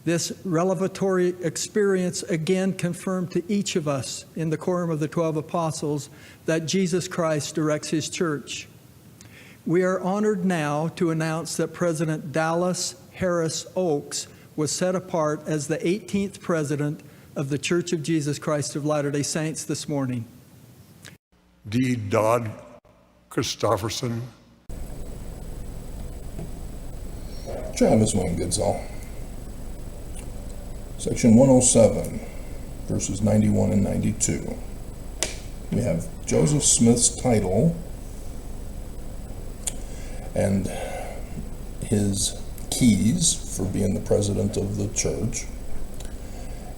This revelatory experience again confirmed to each of us in the quorum of the 12 apostles that Jesus Christ directs his church. We are honored now to announce that President Dallas Harris Oaks was set apart as the 18th president of the Church of Jesus Christ of Latter-day Saints this morning. D. Dodd Christofferson. Travis Wayne Goodsall. Section 107, verses 91 and 92. We have Joseph Smith's title and his keys for being the president of the church,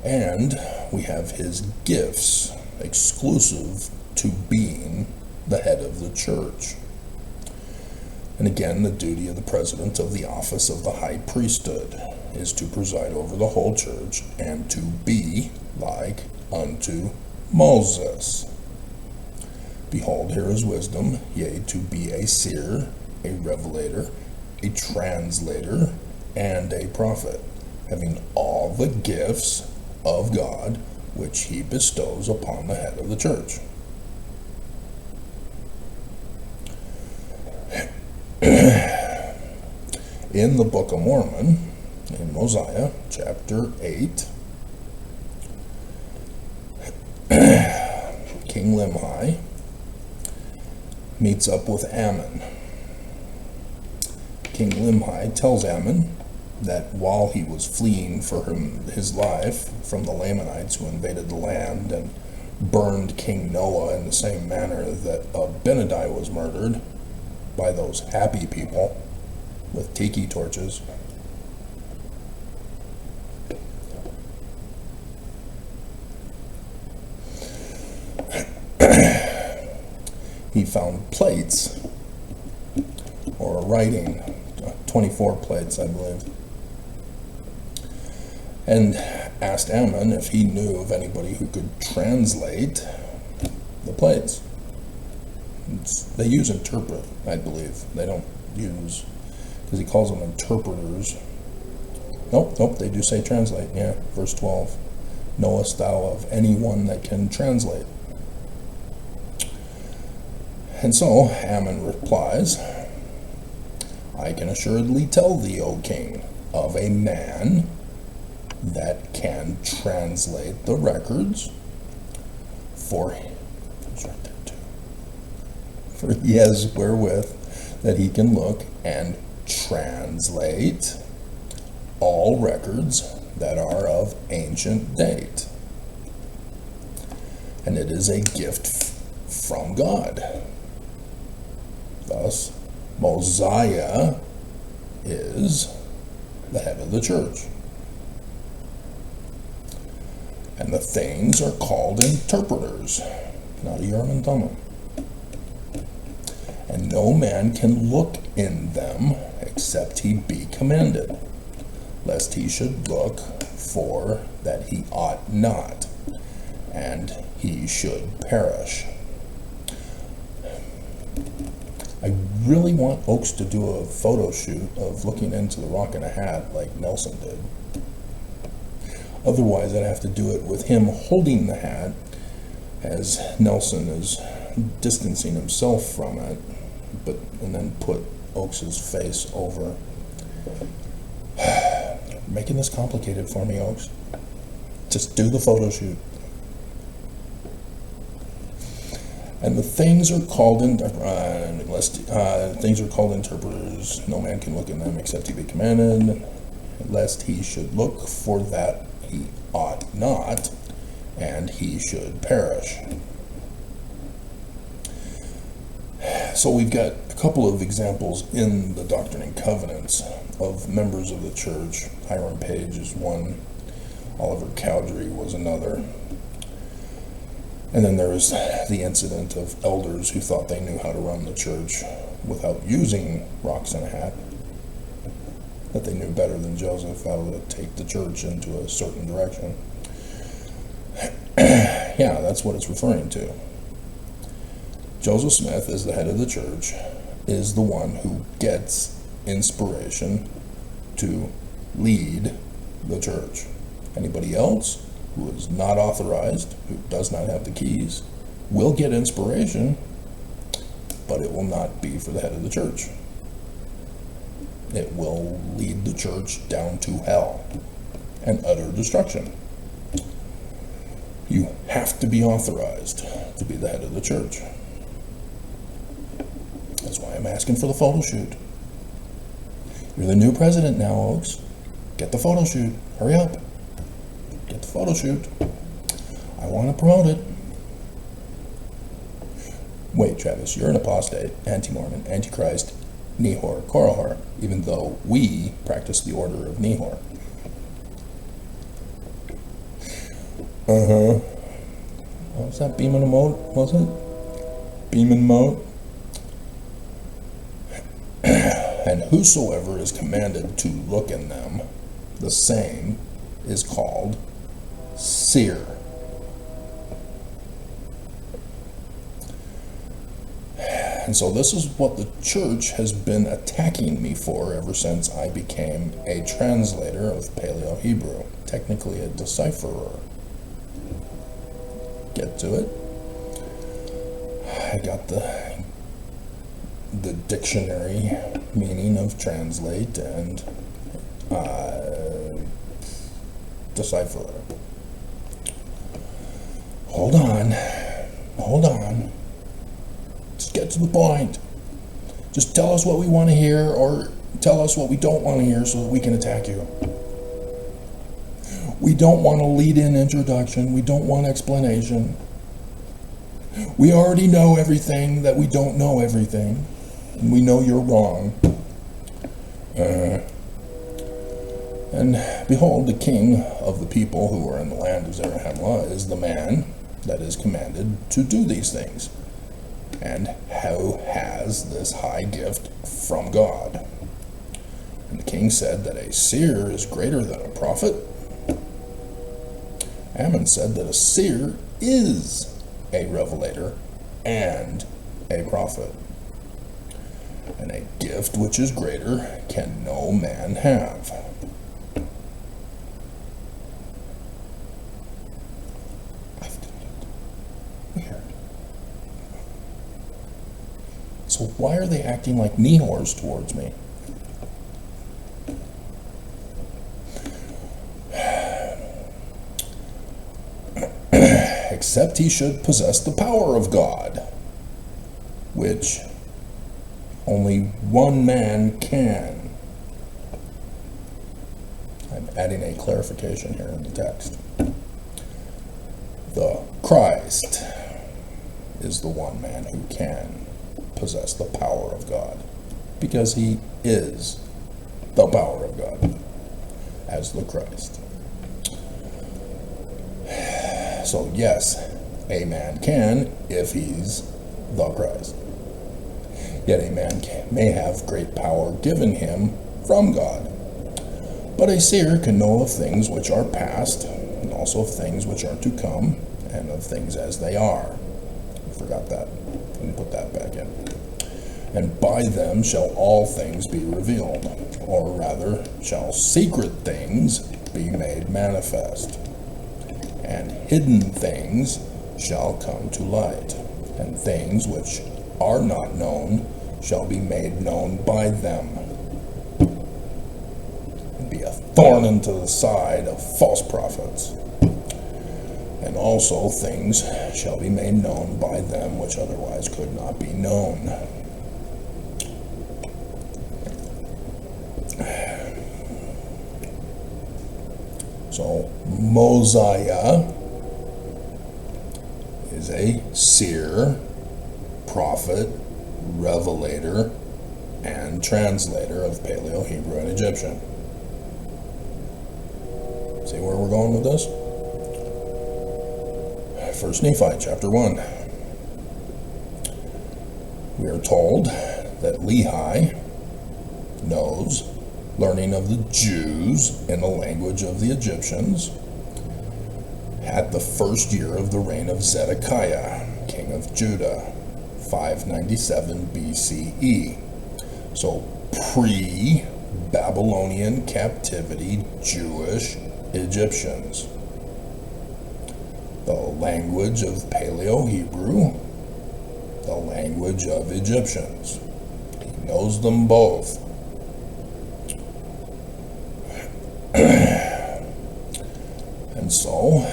and we have his gifts exclusive to being the head of the church. And again, the duty of the president of the office of the high priesthood is to preside over the whole church and to be like unto Moses. Behold, here is wisdom, yea, to be a seer, a revelator, a translator, and a prophet, having all the gifts of God which he bestows upon the head of the church. In the Book of Mormon, in Mosiah, chapter 8, King Limhi meets up with Ammon. King Limhi tells Ammon that while he was fleeing for his life from the Lamanites who invaded the land and burned King Noah in the same manner that Abinadi was murdered by those happy people with tiki torches, he found plates or writing, 24 plates, I believe, and asked Ammon if he knew of anybody who could translate the plates. They use interpret, I believe. They don't use, because he calls them interpreters. Nope, they do say translate. Yeah, verse 12. Knowest thou of anyone that can translate? And so Ammon replies, I can assuredly tell thee, O king, of a man that can translate the records, for he has wherewith that he can look and translate all records that are of ancient date. And it is a gift from God. Thus, Mosiah is the head of the church. And the things are called interpreters, not a Urim and Thummim. And no man can look in them except he be commanded, lest he should look for that he ought not, and he should perish. I really want Oaks to do a photo shoot of looking into the rock in a hat like Nelson did. Otherwise, I'd have to do it with him holding the hat as Nelson is distancing himself from it, and then put Oaks's face over. Making this complicated for me, Oaks. Just do the photo shoot. And the things are called things are called interpreters. No man can look in them except he be commanded, lest he should look for that he ought not, and he should perish. So we've got a couple of examples in the Doctrine and Covenants of members of the church. Hiram Page is one. Oliver Cowdery was another. And then there was the incident of elders who thought they knew how to run the church without using rocks in a hat, that they knew better than Joseph how to take the church into a certain direction. Yeah, that's what it's referring to. Joseph Smith, as the head of the church, is the one who gets inspiration to lead the church. Anybody else who is not authorized, who does not have the keys, will get inspiration, but it will not be for the head of the church. It will lead the church down to hell and utter destruction. You have to be authorized to be the head of the church. That's why I'm asking for the photo shoot. You're the new president now, Oaks. Get the photo shoot. Hurry up. Get the photo shoot. I want to promote it. Wait, Travis, you're an apostate, anti-Mormon, antichrist, Nehor, Korahor, even though we practice the order of Nehor. What was that, Beam and Moat, was it? Beam and Moat? And whosoever is commanded to look in them, the same is called seer. And so this is what the church has been attacking me for ever since I became a translator of Paleo-Hebrew, technically a decipherer. Get to it? I got the dictionary meaning of translate and decipherer. Hold on. Just get to the point. Just tell us what we want to hear, or tell us what we don't want to hear so that we can attack you. We don't want a lead-in introduction. We don't want explanation. We already know everything that we don't know everything. And we know you're wrong. And behold, the king of the people who are in the land of Zarahemla is the man that is commanded to do these things, and who has this high gift from God. And the king said that a seer is greater than a prophet. Ammon said that a seer is a revelator and a prophet. And a gift which is greater can no man have. I've done it. Weird. So why are they acting like Nehors towards me? Except he should possess the power of God, which only one man can. I'm adding a clarification here in the text. The Christ is the one man who can possess the power of God, because he is the power of God as the Christ. So yes, a man can if he's the Christ. Yet a man may have great power given him from God. But a seer can know of things which are past, and also of things which are to come, and of things as they are. I forgot that. Let me put that back in. And by them shall all things be revealed, or rather, shall secret things be made manifest. And hidden things shall come to light, and things which are not known shall be made known by them, and be a thorn into the side of false prophets. And also things shall be made known by them which otherwise could not be known. So Mosiah is a seer, prophet, revelator, and translator of Paleo-Hebrew and Egyptian. See where we're going with this? 1 Nephi chapter 1. We are told that Lehi knows, learning of the Jews in the language of the Egyptians, at the first year of the reign of Zedekiah, king of Judah, 597 BCE. So Babylonian captivity Jewish Egyptians. The language of Paleo-Hebrew, the language of Egyptians. He knows them both. And so,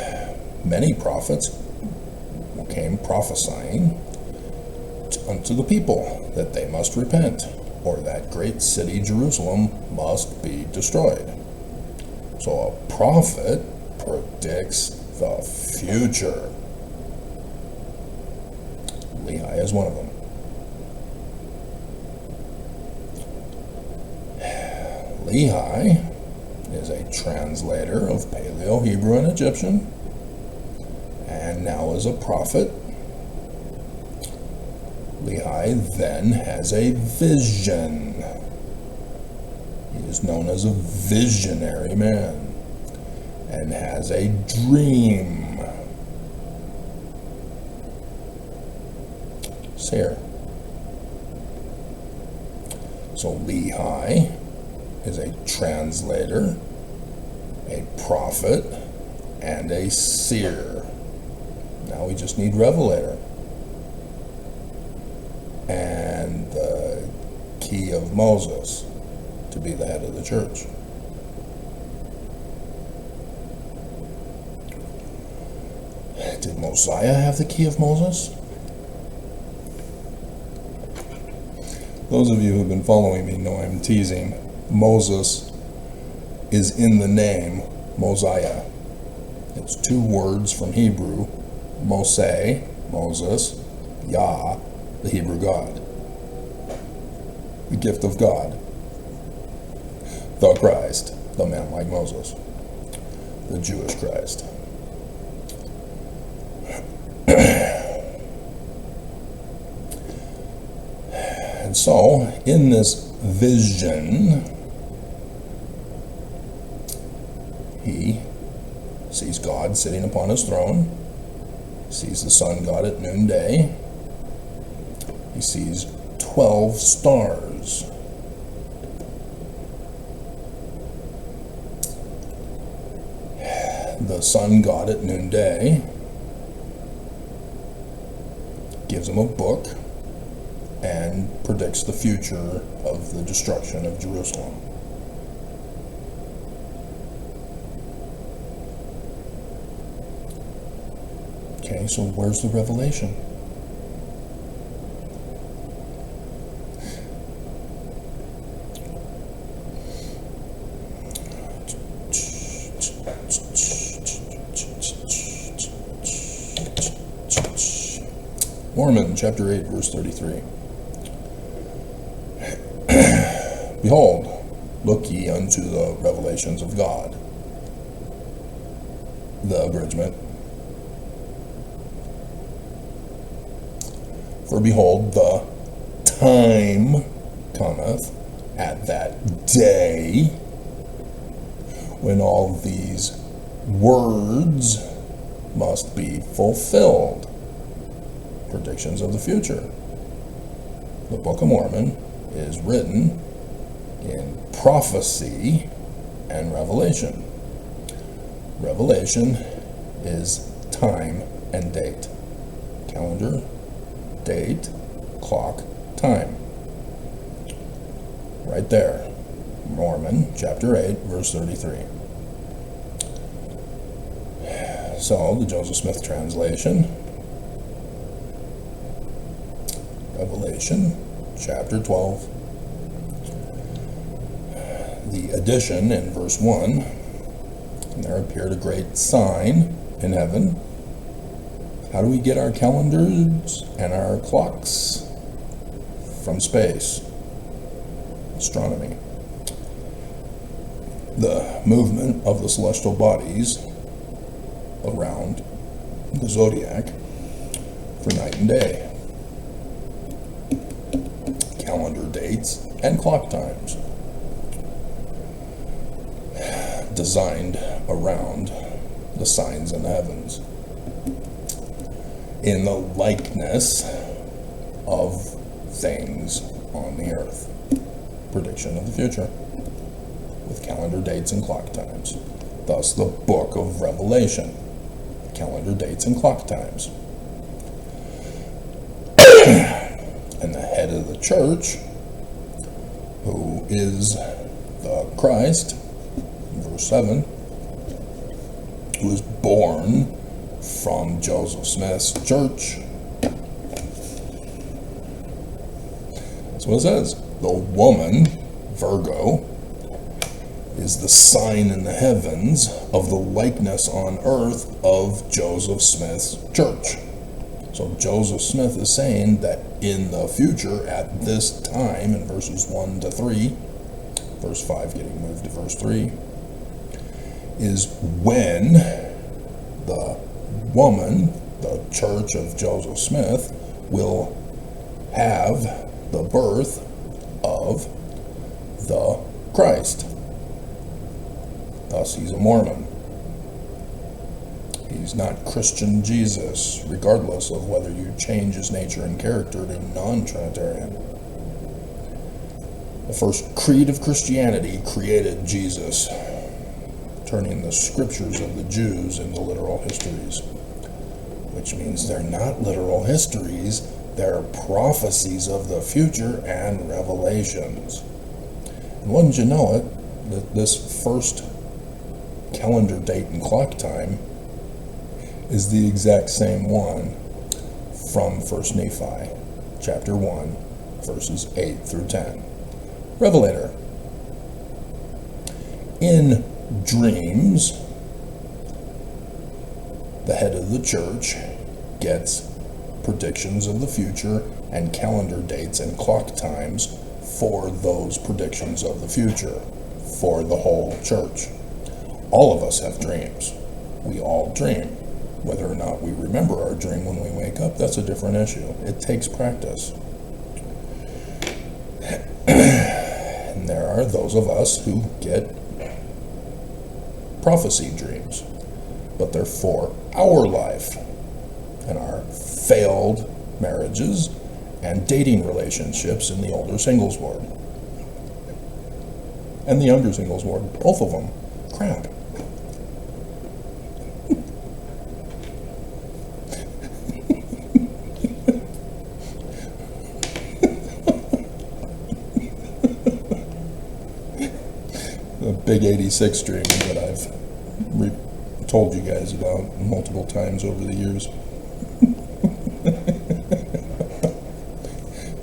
many prophets came prophesying unto the people that they must repent, or that great city Jerusalem must be destroyed. So a prophet predicts the future. Lehi is one of them. Lehi is a translator of Paleo, Hebrew, and Egyptian, and now is a prophet. Lehi then has a vision. He is known as a visionary man and has a dream. Seer. So Lehi is a translator, a prophet, and a seer. Now we just need revelator. And the key of Moses to be the head of the church. Did Mosiah have the key of Moses? Those of you who have been following me know I'm teasing. Moses is in the name Mosiah. It's two words from Hebrew, Moshe, Moses, Yah, the Hebrew God. The gift of God. The Christ, the man like Moses. The Jewish Christ. And so, in this vision, he sees God sitting upon his throne, sees the sun god at noonday, he sees 12 stars. The sun god at noonday gives him a book and predicts the future of the destruction of Jerusalem. Okay, so where's the revelation? Mormon, chapter 8, verse 33. Behold, look ye unto the revelations of God. The abridgment. For behold, the time cometh at that day when all these words must be fulfilled. Predictions of the future. The Book of Mormon is written in prophecy and revelation. Revelation is time and date. Calendar, date, clock, time. Right there. Mormon, chapter 8, verse 33. So, the Joseph Smith translation. Revelation, chapter 12. The addition in verse 1. And there appeared a great sign in heaven. How do we get our calendars and our clocks? From space. Astronomy. The movement of the celestial bodies around the zodiac for night and day. Calendar dates and clock times designed around the signs in the heavens in the likeness of things on the earth. Prediction of the future. with calendar dates and clock times. Thus, the book of Revelation, calendar dates and clock times. And the head of the church, who is the Christ, verse 7, who was born from Joseph Smith's church. That's what it says. The woman, Virgo, is the sign in the heavens of the likeness on earth of Joseph Smith's church. So Joseph Smith is saying that in the future, at this time, in verses 1 to 3, verse 5 getting moved to verse 3, is when the woman, the church of Joseph Smith, will have the birth of the Christ. Thus, he's a Mormon. He's not Christian Jesus, regardless of whether you change his nature and character to non-Trinitarian. The first creed of Christianity created Jesus, turning the scriptures of the Jews into literal histories, which means they're not literal histories, they're prophecies of the future and revelations. And wouldn't you know it, that this first calendar date and clock time is the exact same one from 1 Nephi, chapter 1, verses 8 through 10. Revelator. In dreams, the head of the church gets predictions of the future and calendar dates and clock times for those predictions of the future for the whole church. All of us have dreams. We all dream. Whether or not we remember our dream when we wake up, that's a different issue. It takes practice. And there are those of us who get prophecy dreams, but they're for our life and our failed marriages and dating relationships in the older singles ward and the younger singles ward, both of them. Crap. The big 86 dream that I've told you guys about multiple times over the years.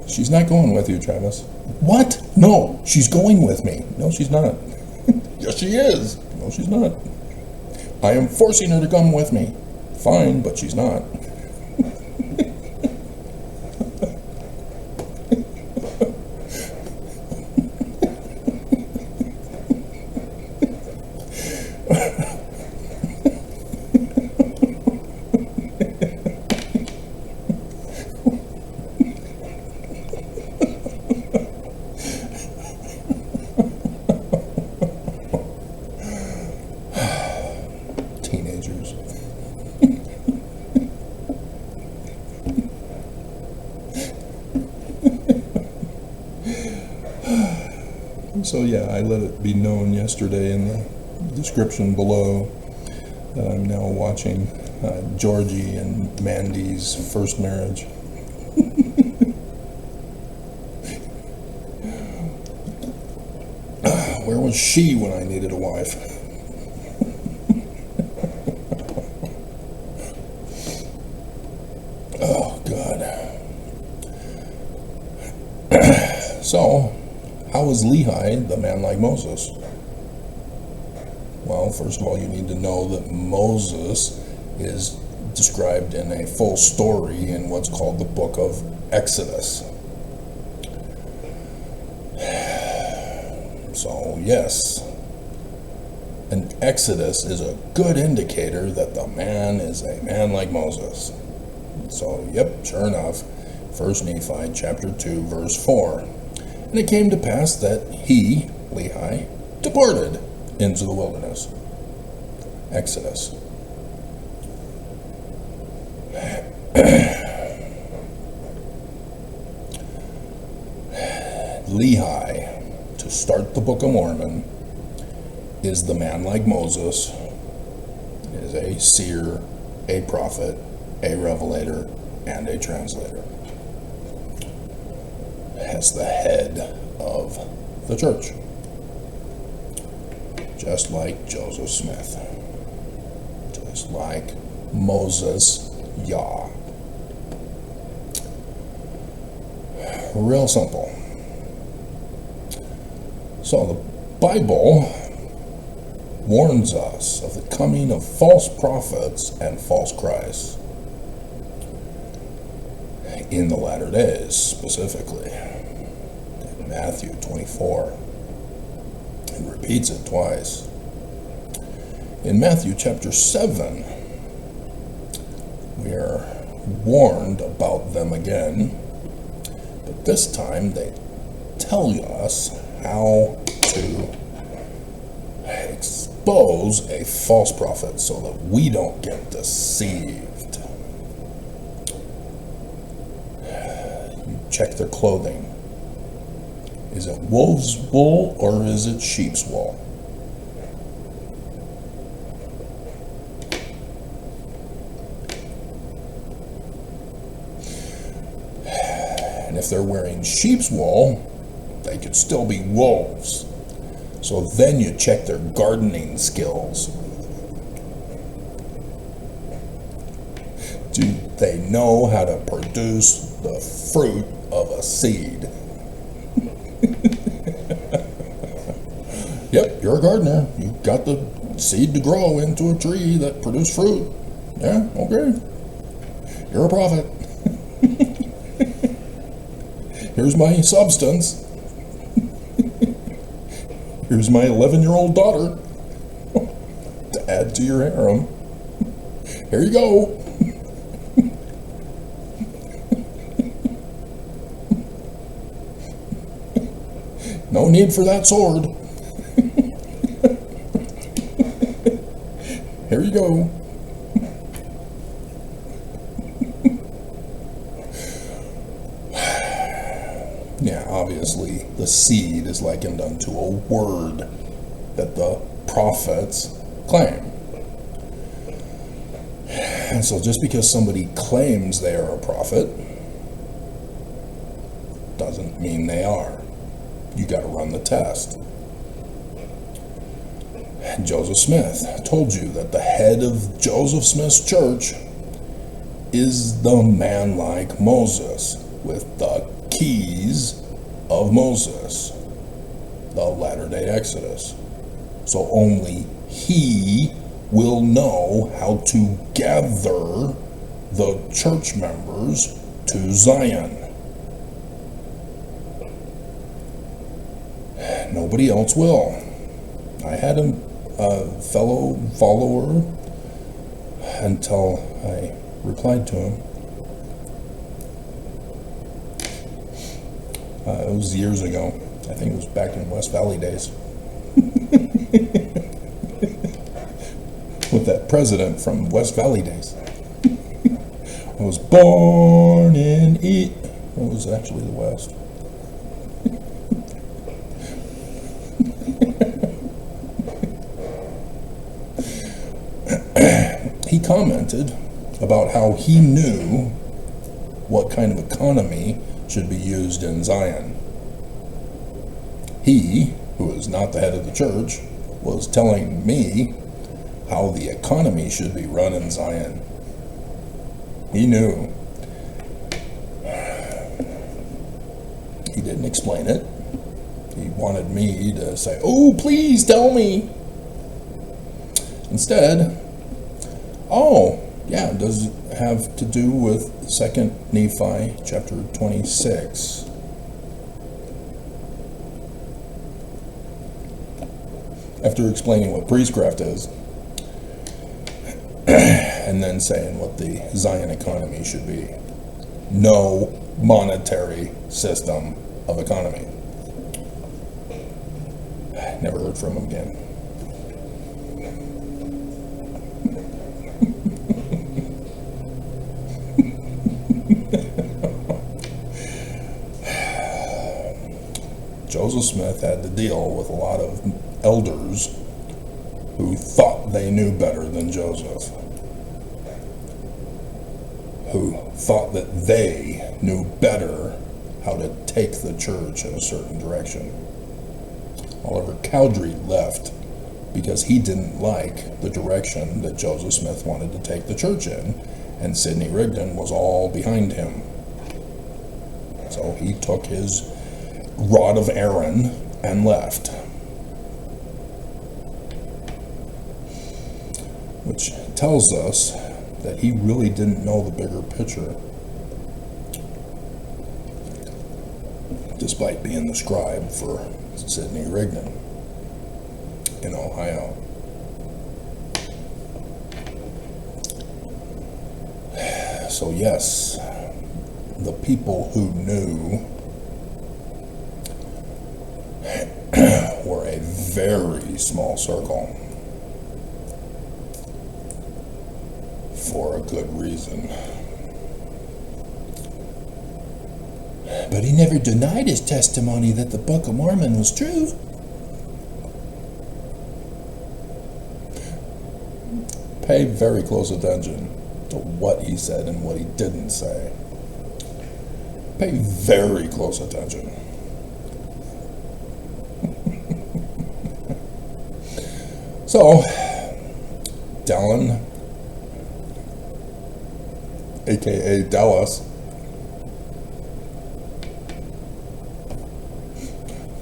She's not going with you, Travis. What? No, she's going with me. No, she's not. Yes, she is. No, she's not. I am forcing her to come with me. Fine, but she's not. Teenagers. So yeah, I let it be known yesterday in the description below that I'm now watching Georgie and Mandy's first marriage. Where was she when I needed a wife? Oh, God. So, how is Lehi the man like Moses? Well, first of all, you need to know that Moses is described in a full story in what's called the book of Exodus. So, yes, an Exodus is a good indicator that the man is a man like Moses. So, yep, sure enough, 1 Nephi chapter 2, verse 4. And it came to pass that he, Lehi, departed into the wilderness. Exodus. Lehi, to start the Book of Mormon, is the man like Moses, is a seer, a prophet, a revelator, and a translator, as the head of the church, just like Joseph Smith, just like Moses Yah. Real simple. So the Bible warns us of the coming of false prophets and false Christs in the latter days, specifically. In Matthew 24. It repeats it twice. In Matthew chapter 7, we are warned about them again, but this time they tell us how to expose a false prophet so that we don't get deceived. You check their clothing. Is it wolf's wool or is it sheep's wool? And if they're wearing sheep's wool, they could still be wolves. So then you check their gardening skills. Do they know how to produce the fruit of a seed? Yep, you're a gardener. You've got the seed to grow into a tree that produces fruit. Yeah, okay. You're a prophet. Here's my substance. Here's my 11-year-old daughter to add to your harem. Here you go. No need for that sword. Here you go. Yeah, obviously, the seed is likened unto a word that the prophets claim. And so just because somebody claims they are a prophet doesn't mean they are. You got to run the test. Joseph Smith told you that the head of Joseph Smith's church is the man like Moses with the keys of Moses, the latter-day Exodus. So only he will know how to gather the church members to Zion. Nobody else will. I had a fellow follower until I replied to him. It was years ago. I think it was back in West Valley days. With that president from West Valley days. I was born in it was actually the West. He commented about how he knew what kind of economy should be used in Zion. He, who is not the head of the church, was telling me how the economy should be run in Zion. He knew. He didn't explain it. He wanted me to say, "Oh, please tell me." Instead, oh, yeah, does it have to do with 2 Nephi chapter 26? After explaining what priestcraft is, and then saying what the Zion economy should be. No monetary system of economy. Never heard from him again. Joseph Smith had to deal with a lot of elders who thought they knew better than Joseph, who thought that they knew better how to take the church in a certain direction. Oliver Cowdery left because he didn't like the direction that Joseph Smith wanted to take the church in, and Sidney Rigdon was all behind him. So he took his rod of Aaron and left. Which tells us that he really didn't know the bigger picture, despite being the scribe for Sidney Rigdon in Ohio. So yes, the people who knew were a very small circle, for a good reason. But he never denied his testimony that the Book of Mormon was true. Pay very close attention to what he said and what he didn't say. Pay very close attention. So, Dallin, aka Dallas,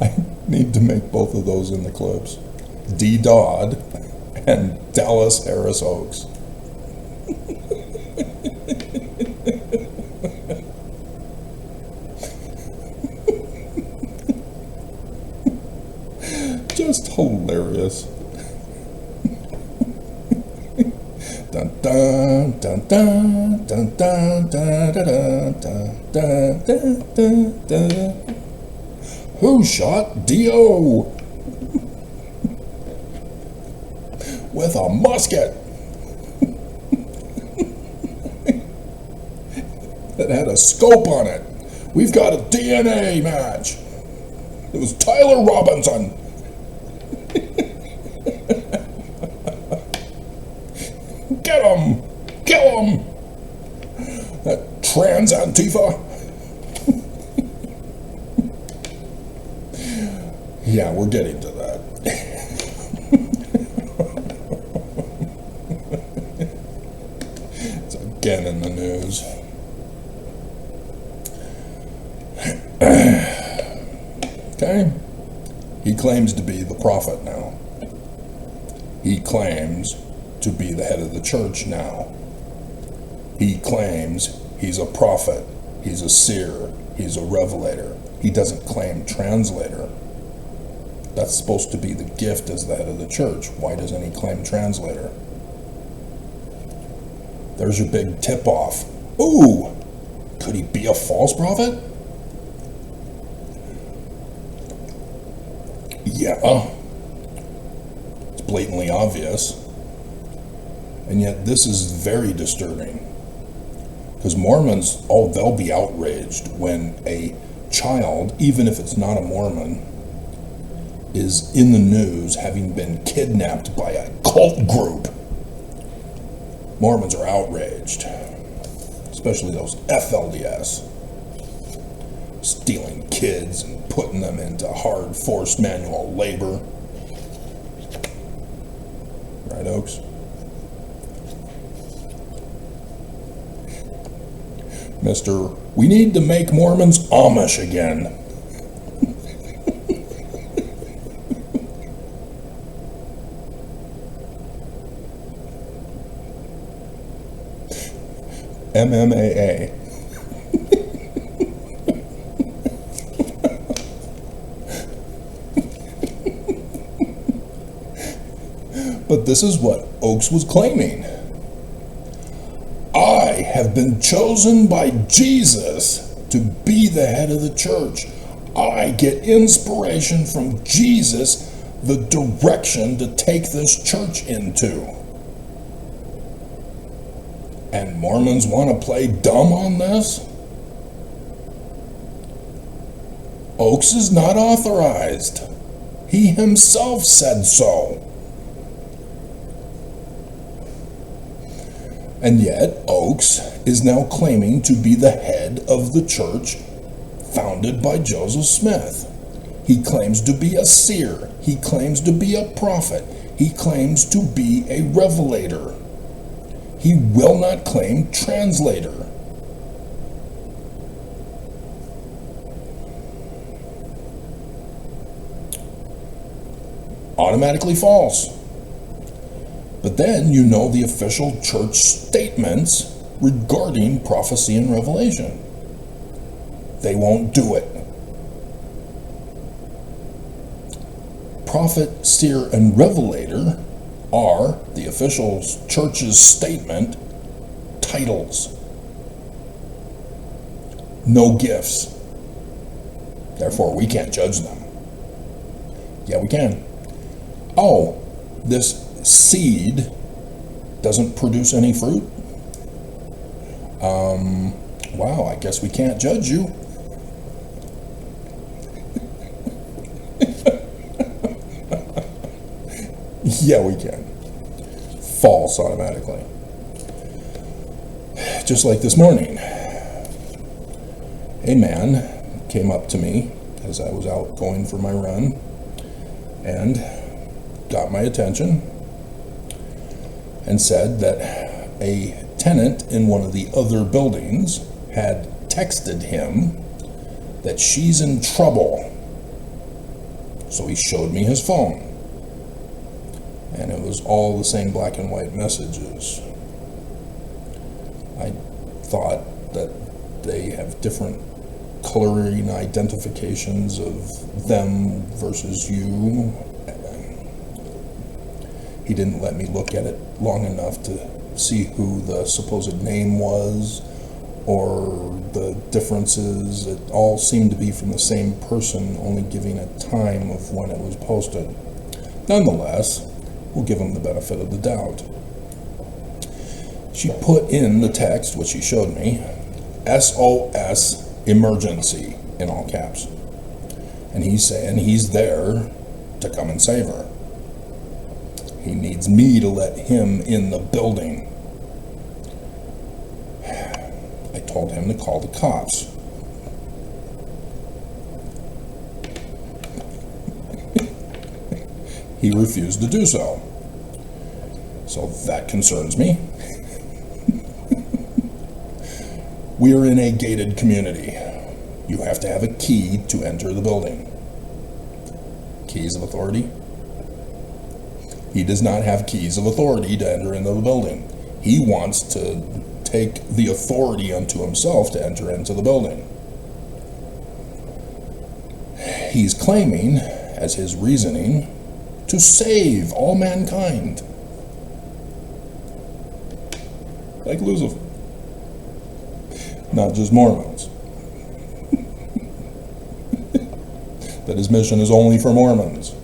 I need to make both of those in the clips. D. Dodd and Dallas Harris Oaks. Just hilarious. Dun dun dun dun dun dun dun dun dun dun dun dun dun. Who shot D.O. with a musket that had a scope on it? We've got a DNA match. It was Tyler Robinson. Get him! Kill him! That trans Antifa. Yeah, we're getting to that. It's again in the news. Okay? He claims to be the prophet now. He claims to be the head of the church now. He claims he's a prophet, he's a seer, he's a revelator. He doesn't claim translator. That's supposed to be the gift as the head of the church. Why doesn't he claim translator? There's your big tip-off. Ooh, could he be a false prophet? Yeah, it's blatantly obvious. And yet this is very disturbing. Because Mormons, they'll be outraged when a child, even if it's not a Mormon, is in the news having been kidnapped by a cult group. Mormons are outraged, especially those FLDS, stealing kids and putting them into hard forced manual labor. Right, Oaks? Mr. We need to make Mormons Amish again. MMAA. But this is what Oaks was claiming. I have been chosen by Jesus to be the head of the church. I get inspiration from Jesus, the direction to take this church into. And Mormons want to play dumb on this? Oaks is not authorized. He himself said so. And yet, Oakes is now claiming to be the head of the church founded by Joseph Smith. He claims to be a seer. He claims to be a prophet. He claims to be a revelator. He will not claim translator. Automatically false. But then you know the official church statements regarding prophecy and revelation. They won't do it. Prophet, seer, and revelator are the official church's statement titles. No gifts. Therefore, we can't judge them. Yeah, we can. Oh, this seed doesn't produce any fruit? Wow, I guess we can't judge you. Yeah, we can. False automatically. Just like this morning. A man came up to me as I was out going for my run and got my attention and said that a tenant in one of the other buildings had texted him that she's in trouble. So he showed me his phone. And it was all the same black and white messages. I thought that they have different coloring identifications of them versus you. He didn't let me look at it long enough to see who the supposed name was or the differences. It all seemed to be from the same person, only giving a time of when it was posted. Nonetheless, we'll give him the benefit of the doubt. She put in the text, which she showed me, SOS emergency in all caps. And he's saying he's there to come and save her. He needs me to let him in the building. I told him to call the cops. He refused to do so. So that concerns me. We are in a gated community. You have to have a key to enter the building. Keys of authority? He does not have keys of authority to enter into the building. He wants to take the authority unto himself to enter into the building. He's claiming, as his reasoning, to save all mankind. Like Lucifer. Not just Mormons. That his mission is only for Mormons.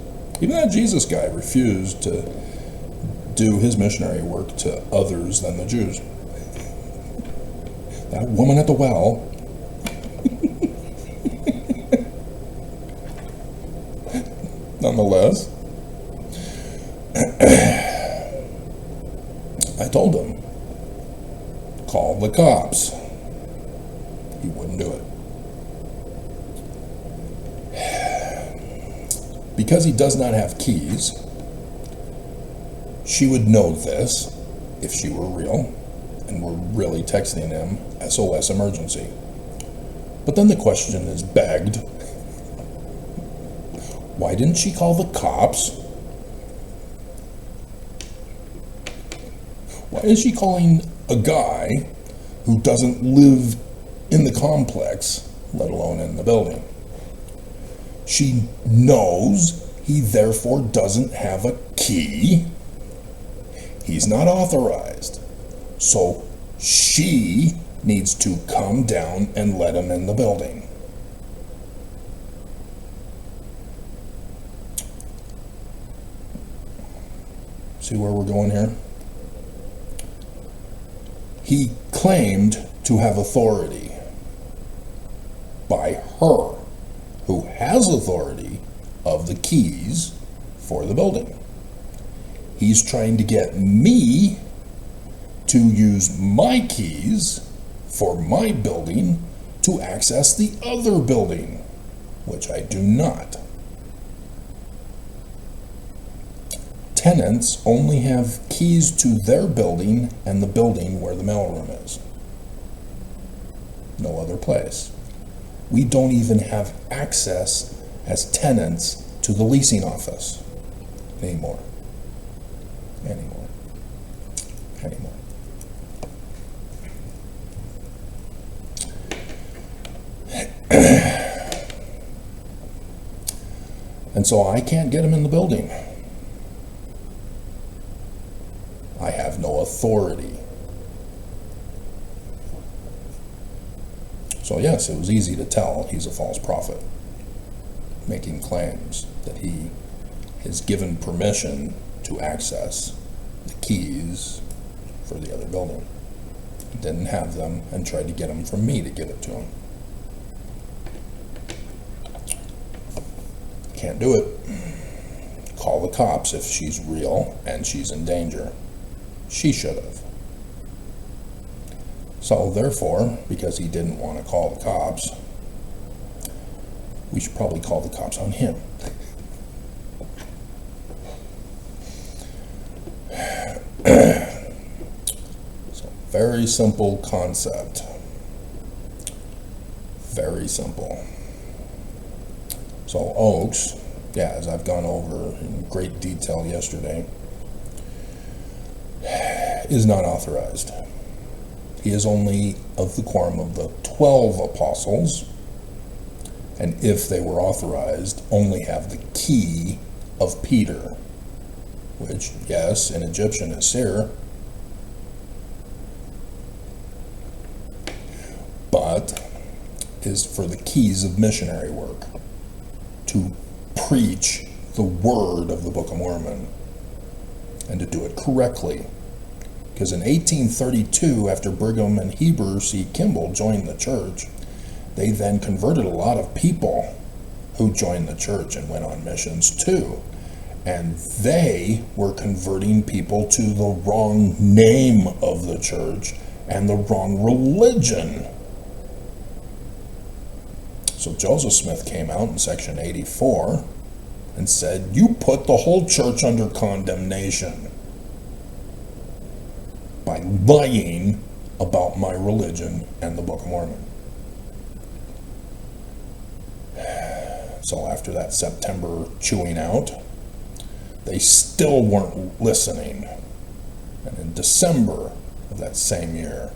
Even that Jesus guy refused to do his missionary work to others than the Jews. That woman at the well nonetheless, I told him, call the cops. He wouldn't do it. Because he does not have keys, she would know this if she were real and were really texting him SOS emergency. But then the question is begged, why didn't she call the cops? Why is she calling a guy who doesn't live in the complex, let alone in the building? She knows he therefore doesn't have a key. He's not authorized. So she needs to come down and let him in the building. See where we're going here? He claimed to have authority by her, who has authority of the keys for the building. He's trying to get me to use my keys for my building to access the other building, which I do not. Tenants only have keys to their building and the building where the mailroom is. No other place. We don't even have access as tenants to the leasing anymore. And so I can't get them in the building. I have no authority. So yes, it was easy to tell he's a false prophet, making claims that he is given permission to access the keys for the other building. He didn't have them and tried to get them from me to give it to him. Can't do it. Call the cops if she's real and she's in danger. She should have. So therefore, because he didn't want to call the cops, we should probably call the cops on him. So, very simple concept. Very simple. So Oaks, yeah, as I've gone over in great detail yesterday, is not authorized. He is only of the quorum of the 12 apostles, and if they were authorized, only have the key of Peter, which, yes, in Egyptian is Seir, but is for the keys of missionary work, to preach the word of the Book of Mormon, and to do it correctly. Because in 1832, after Brigham and Heber C. Kimball joined the church, they then converted a lot of people who joined the church and went on missions too. And they were converting people to the wrong name of the church and the wrong religion. So Joseph Smith came out in section 84 and said, you put the whole church under condemnation by lying about my religion and the Book of Mormon. So after that September chewing out, they still weren't listening. And in December of that same year,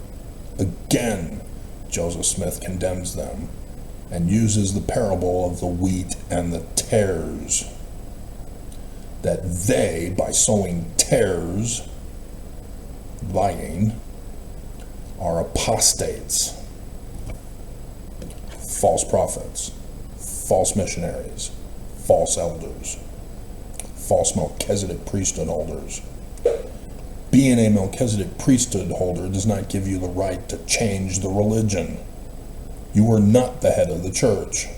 again, Joseph Smith condemns them and uses the parable of the wheat and the tares, that they, by sowing tares, lying, are apostates, false prophets, false missionaries, false elders, false Melchizedek priesthood holders. Being a Melchizedek priesthood holder does not give you the right to change the religion. You are not the head of the church.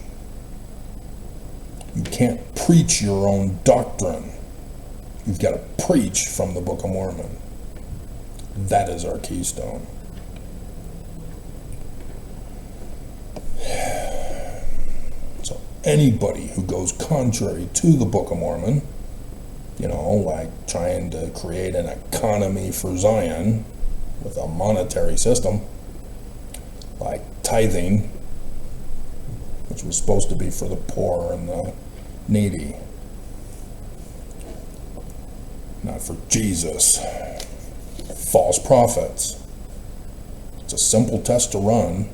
You can't preach your own doctrine. You've got to preach from the Book of Mormon. That is our keystone. So anybody who goes contrary to the Book of Mormon, like trying to create an economy for Zion with a monetary system, like tithing, which was supposed to be for the poor and the needy, not for Jesus. False prophets. It's a simple test to run,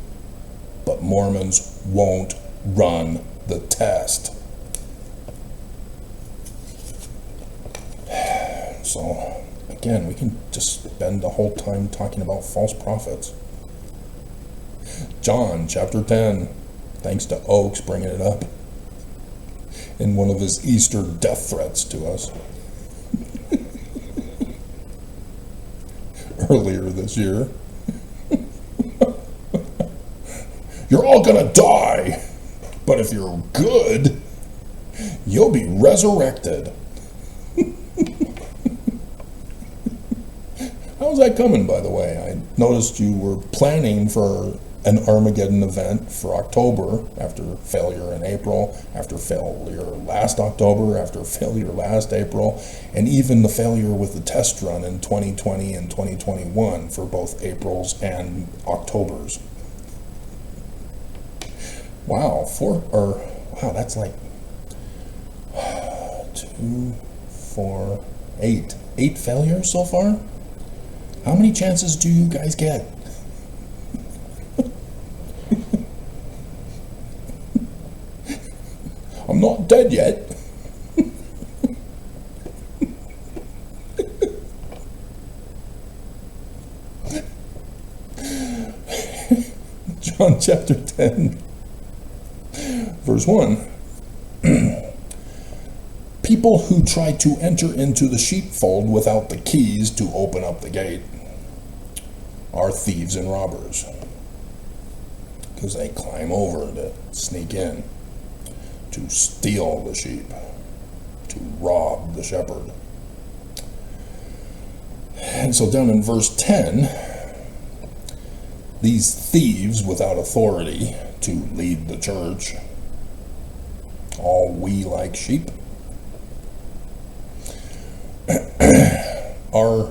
but Mormons won't run the test. So, again, we can just spend the whole time talking about false prophets. John chapter 10, thanks to Oaks bringing it up in one of his Easter death threats to us earlier this year. You're all gonna die, but if you're good, you'll be resurrected. How How's that coming, by the way? I noticed you were planning for an Armageddon event for October, after failure in April, after failure last October, after failure last April, and even the failure with the test run in 2020 and 2021 for both Aprils and Octobers. Wow, that's like 2, 4, 8. 8 failures so far? How many chances do you guys get? I'm not dead yet. John chapter 10, verse 1. People who try to enter into the sheepfold without the keys to open up the gate are thieves and robbers, because they climb over to sneak in, to steal the sheep, to rob the shepherd. And so down in verse 10, these thieves without authority to lead the church, all we like sheep, are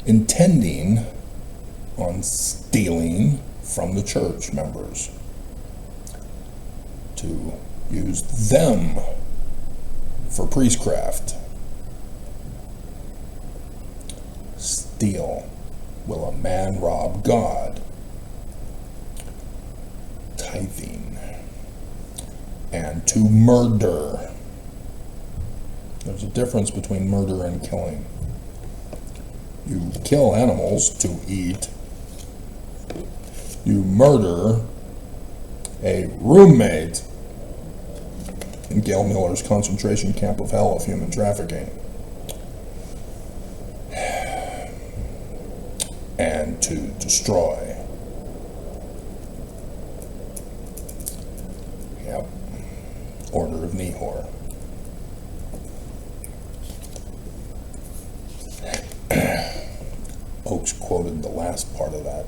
intending on stealing from the church members to use them for priestcraft. Steal. Will a man rob God? Tithing. And to murder. There's a difference between murder and killing. You kill animals to eat. You murder a roommate in Gail Miller's concentration camp of hell of human trafficking. And to destroy. Yep. Order of Nehor. Oakes quoted the last part of that.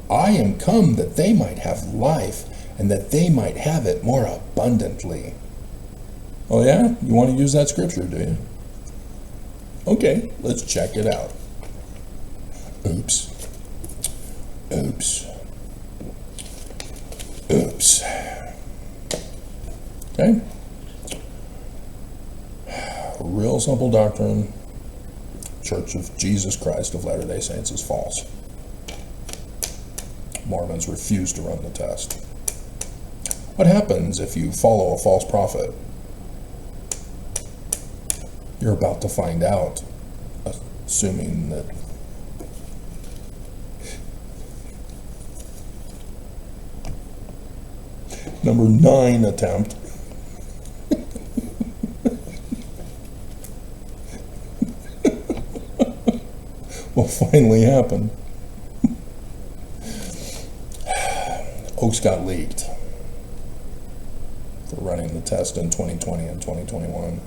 I am come that they might have life, and that they might have it more abundantly. Oh yeah? You want to use that scripture, do you? Okay, let's check it out. Oops. Oops. Oops. Okay? A real simple doctrine. Church of Jesus Christ of Latter-day Saints is false. Mormons refuse to run the test. What happens if you follow a false prophet? You're about to find out, assuming that number 9 attempt will finally happen. Oakes got leaked for running the test in 2020 and 2021.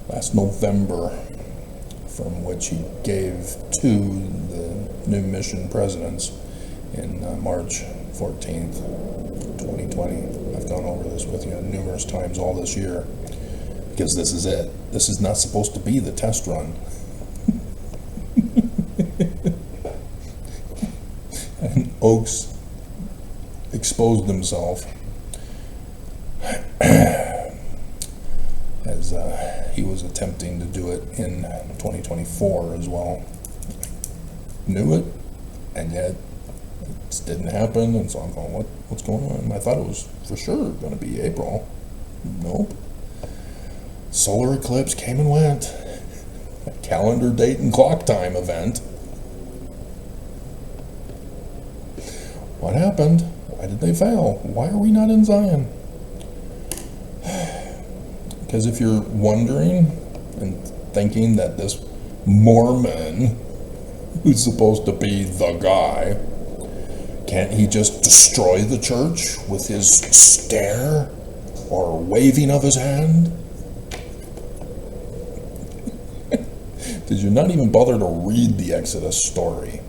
Last November, from which he gave to the new mission presidents in March 14th, 2020. I've gone over this with you numerous times all this year, because this is it. This is not supposed to be the test run. And Oakes exposed himself as he was attempting to do it in 2024 as well. Knew it, and yet it didn't happen, and so I'm going, what's going on? I thought it was for sure going to be April. Nope. Solar eclipse came and went. A calendar date and clock time event. What happened? Why did they fail? Why are we not in Zion? Because if you're wondering and thinking that this Mormon, who's supposed to be the guy, can't he just destroy the church with his stare or waving of his hand? Did you not even bother to read the Exodus story?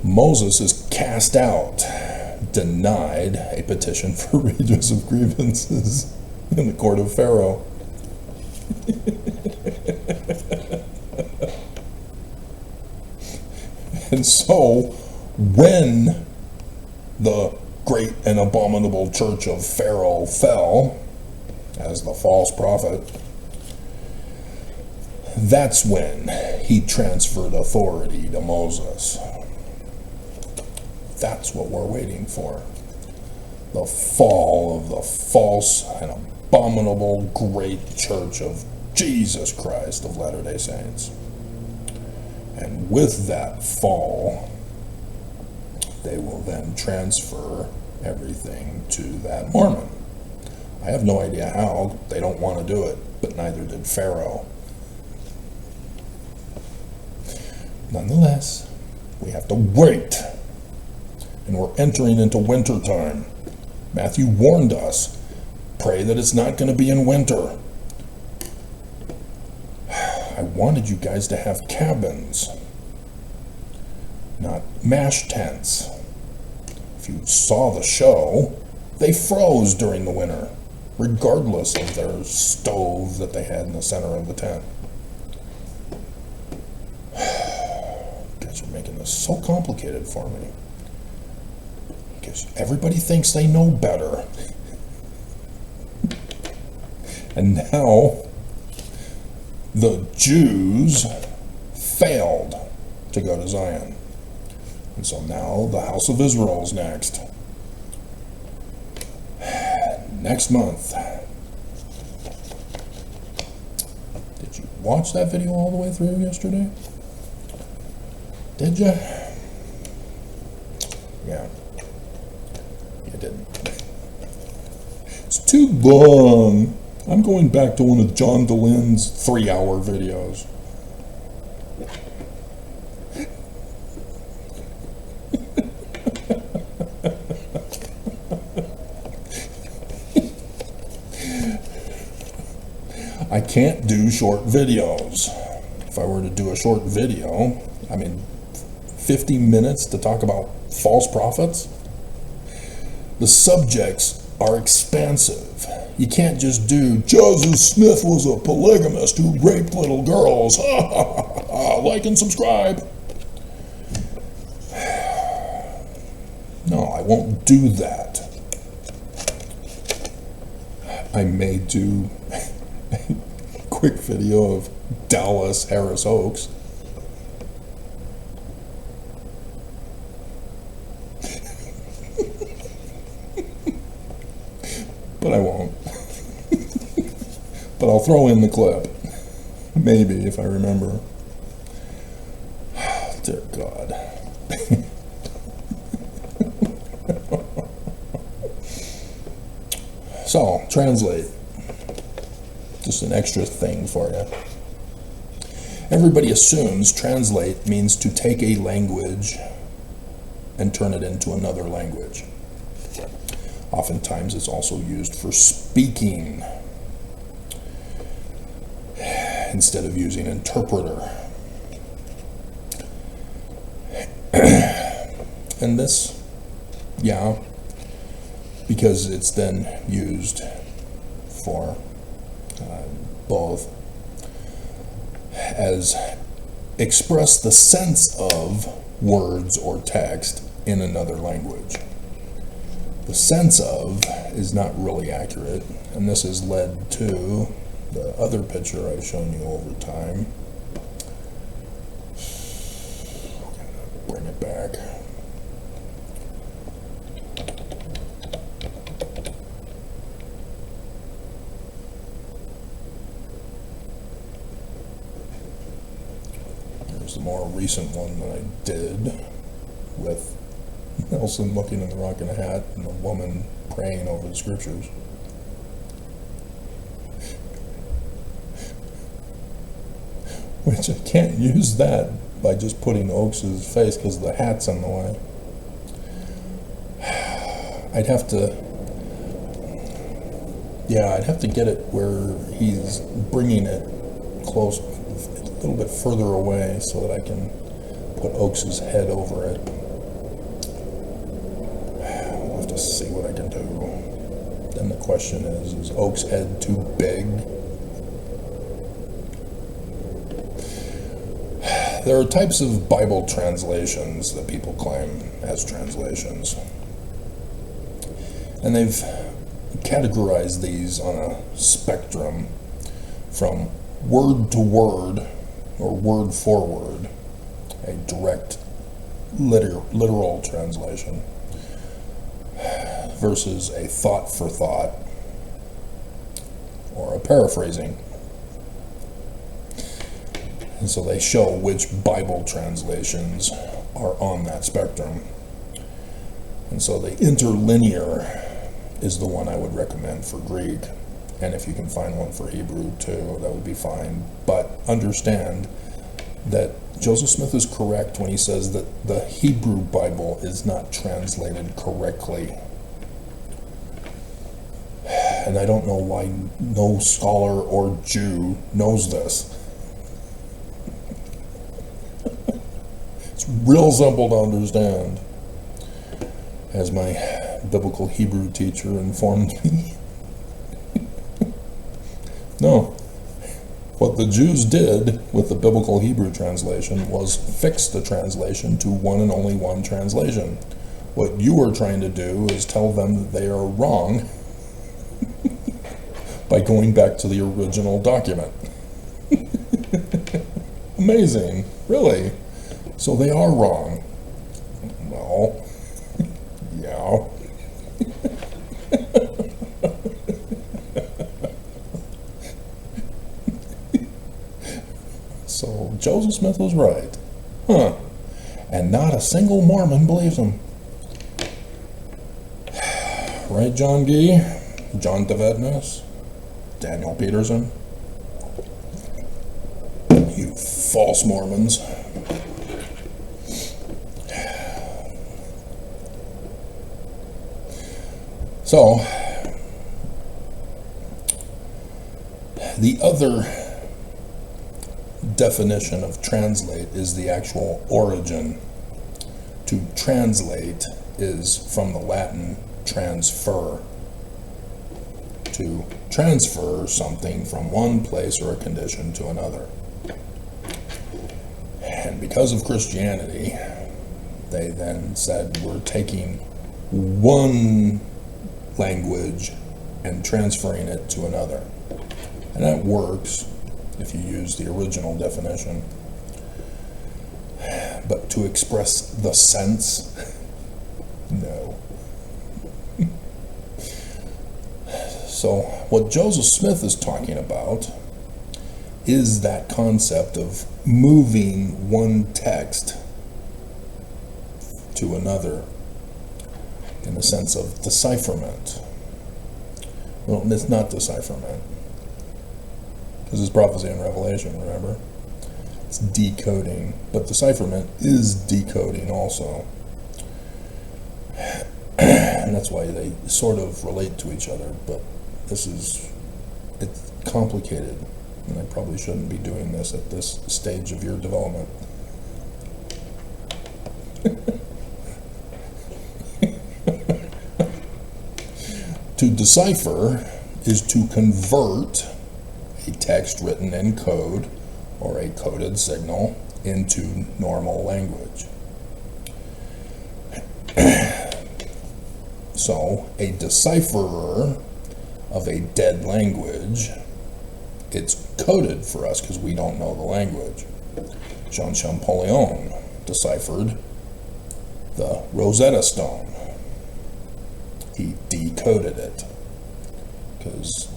Moses is cast out, denied a petition for redress of grievances in the court of Pharaoh. And so, when the great and abominable church of Pharaoh fell as the false prophet, that's when he transferred authority to Moses. That's what we're waiting for. The fall of the false and abominable great church of Jesus Christ of Latter-day Saints. And with that fall, they will then transfer everything to that Mormon. I have no idea how. They don't want to do it, but neither did Pharaoh. Nonetheless, we have to wait. And we're entering into winter time. Matthew warned us, pray that it's not going to be in winter. I wanted you guys to have cabins, not mash tents. If you saw the show, they froze during the winter, regardless of their stove that they had in the center of the tent. You guys are making this so complicated for me. Because everybody thinks they know better. And now, the Jews failed to go to Zion. And so now the house of Israel is next. Next month. Did you watch that video all the way through yesterday? Did you? Yeah. You didn't. It's too long. I'm going back to one of John DeLynne's 3-hour videos. I can't do short videos. If I were to do a short video, 50 minutes to talk about false prophets, the subjects are expansive. You can't just do, Joseph Smith was a polygamist who raped little girls. Like and subscribe. No, I won't do that. I may do a quick video of Dallas Harris hoax. But I won't. But I'll throw in the clip. Maybe, if I remember. Dear God. So, translate. Just an extra thing for you. Everybody assumes translate means to take a language and turn it into another language. Oftentimes it's also used for speaking instead of using interpreter. And this, because it's then used for both as express the sense of words or text in another language. The sense of is not really accurate, and this has led to the other picture I've shown you over time. Bring it back. There's the more recent one that I did with Nelson looking in the rock in a hat and a woman praying over the scriptures. Which I can't use that by just putting Oaks' face because the hat's in the way. I'd have to get it where he's bringing it close, little bit further away so that I can put Oakes's head over it. I'll have to see what I can do. Then the question is Oak's head too big? There are types of Bible translations that people claim as translations. And they've categorized these on a spectrum from word to word or word for word, a direct literal translation, versus a thought for thought or a paraphrasing. And so they show which Bible translations are on that spectrum. And so the interlinear is the one I would recommend for Greek. And if you can find one for Hebrew too, that would be fine. But understand that Joseph Smith is correct when he says that the Hebrew Bible is not translated correctly. And I don't know why no scholar or Jew knows this. It's real simple to understand, as my biblical Hebrew teacher informed me. No. What the Jews did with the biblical Hebrew translation was fix the translation to one and only one translation. What you are trying to do is tell them that they are wrong by going back to the original document. Amazing, really. So they are wrong. Well, yeah. So Joseph Smith was right. Huh. And not a single Mormon believes him. Right, John Gee? John Devednis? Daniel Peterson? You false Mormons. So, the other definition of translate is the actual origin. To translate is from the Latin transfer. To transfer something from one place or a condition to another. And because of Christianity, they then said we're taking one language and transferring it to another. And that works if you use the original definition. But to express the sense, no. So what Joseph Smith is talking about is that concept of moving one text to another in the sense of decipherment. Well, it's not decipherment, because it's prophecy and revelation, remember? It's decoding, but decipherment is decoding also. And that's why they sort of relate to each other, but it's complicated, and I probably shouldn't be doing this at this stage of your development. To decipher is to convert a text written in code or a coded signal into normal language. So, a decipherer of a dead language, it's coded for us because we don't know the language. Jean Champollion deciphered the Rosetta Stone. He decoded it because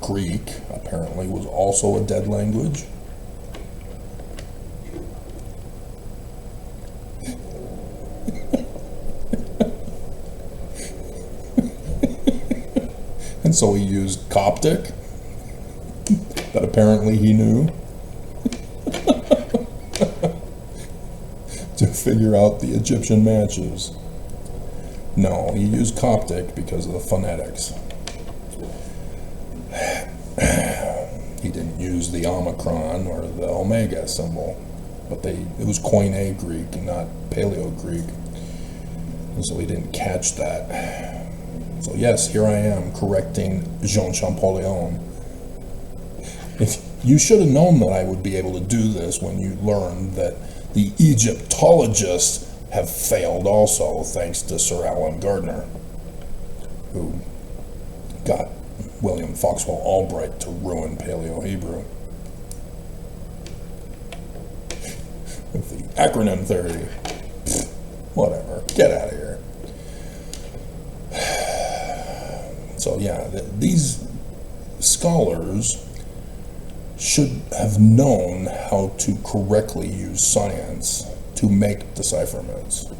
Greek apparently was also a dead language. And so he used Coptic, that apparently he knew, to figure out the Egyptian matches. No, he used Coptic because of the phonetics. He didn't use the Omicron or the Omega symbol, but it was Koine Greek and not Paleo-Greek, and so he didn't catch that. So yes, here I am correcting Jean Champollion. If you should have known that I would be able to do this when you learned that the Egyptologists have failed also, thanks to Sir Alan Gardner, who got William Foxwell Albright to ruin Paleo-Hebrew with the acronym theory. Whatever, get out of here. So yeah, these scholars should have known how to correctly use science to make decipherments.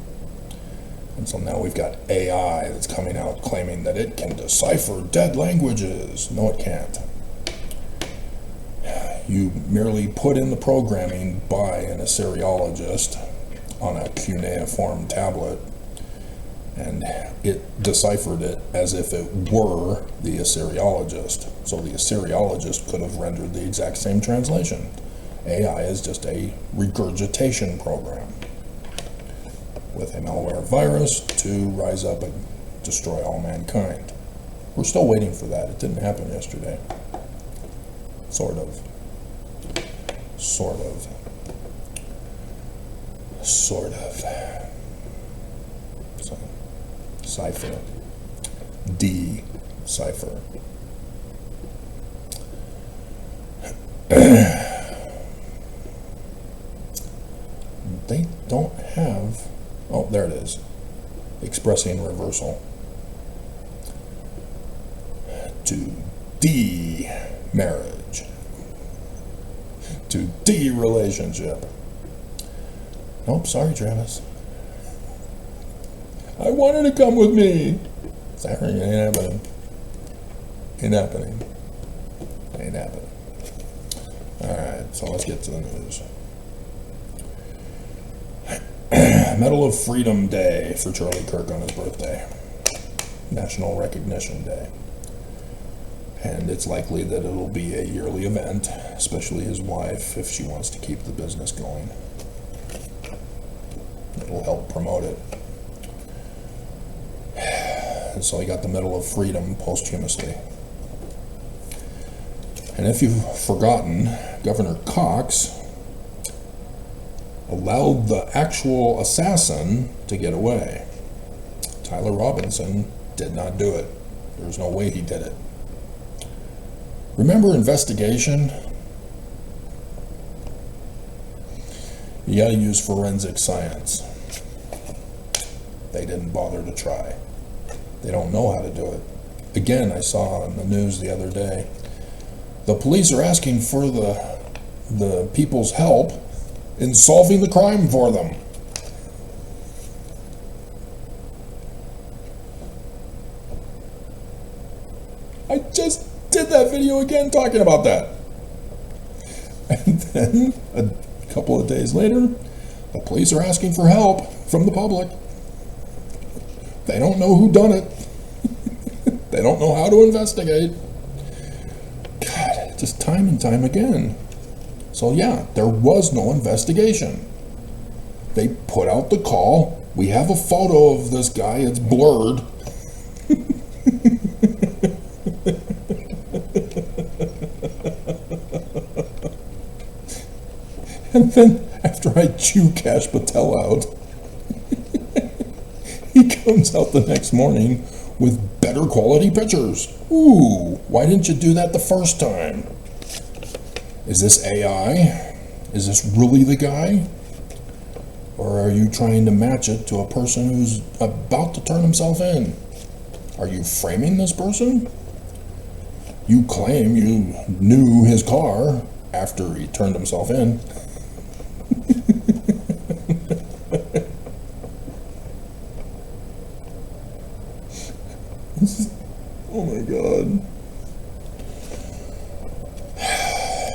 And so now we've got AI that's coming out claiming that it can decipher dead languages. No, it can't. You merely put in the programming by an Assyriologist on a cuneiform tablet, and it deciphered it as if it were the Assyriologist. So the Assyriologist could have rendered the exact same translation. AI is just a regurgitation program with a malware virus to rise up and destroy all mankind. We're still waiting for that. It didn't happen yesterday. Sort of. Sort of. Sort of. So, cipher. Decipher. They don't have... Oh, there it is. Expressing reversal. To de-marriage. To de-relationship. Nope, sorry, Travis. I wanted to come with me. Sorry, it ain't happening. Ain't happening. Ain't happening. Alright, so let's get to the news. Medal of Freedom Day for Charlie Kirk on his birthday. National Recognition Day. And it's likely that it'll be a yearly event, especially his wife, if she wants to keep the business going. It'll help promote it. And so he got the Medal of Freedom posthumously. And if you've forgotten, Governor Cox allowed the actual assassin to get away. Tyler Robinson did not do it. There's no way he did it. Remember investigation? You gotta use forensic science. They didn't bother to try. They don't know how to do it. Again, I saw on the news the other day, the police are asking for the people's help in solving the crime for them. I just did that video again talking about that. And then a couple of days later, the police are asking for help from the public. They don't know who done it. They don't know how to investigate. God, just time and time again. So yeah, there was no investigation. They put out the call. We have a photo of this guy. It's blurred. And then after I chew Cash Patel out, he comes out the next morning with better quality pictures. Ooh, why didn't you do that the first time? Is this AI? Is this really the guy? Or are you trying to match it to a person who's about to turn himself in? Are you framing this person? You claim you knew his car after he turned himself in. Oh my God.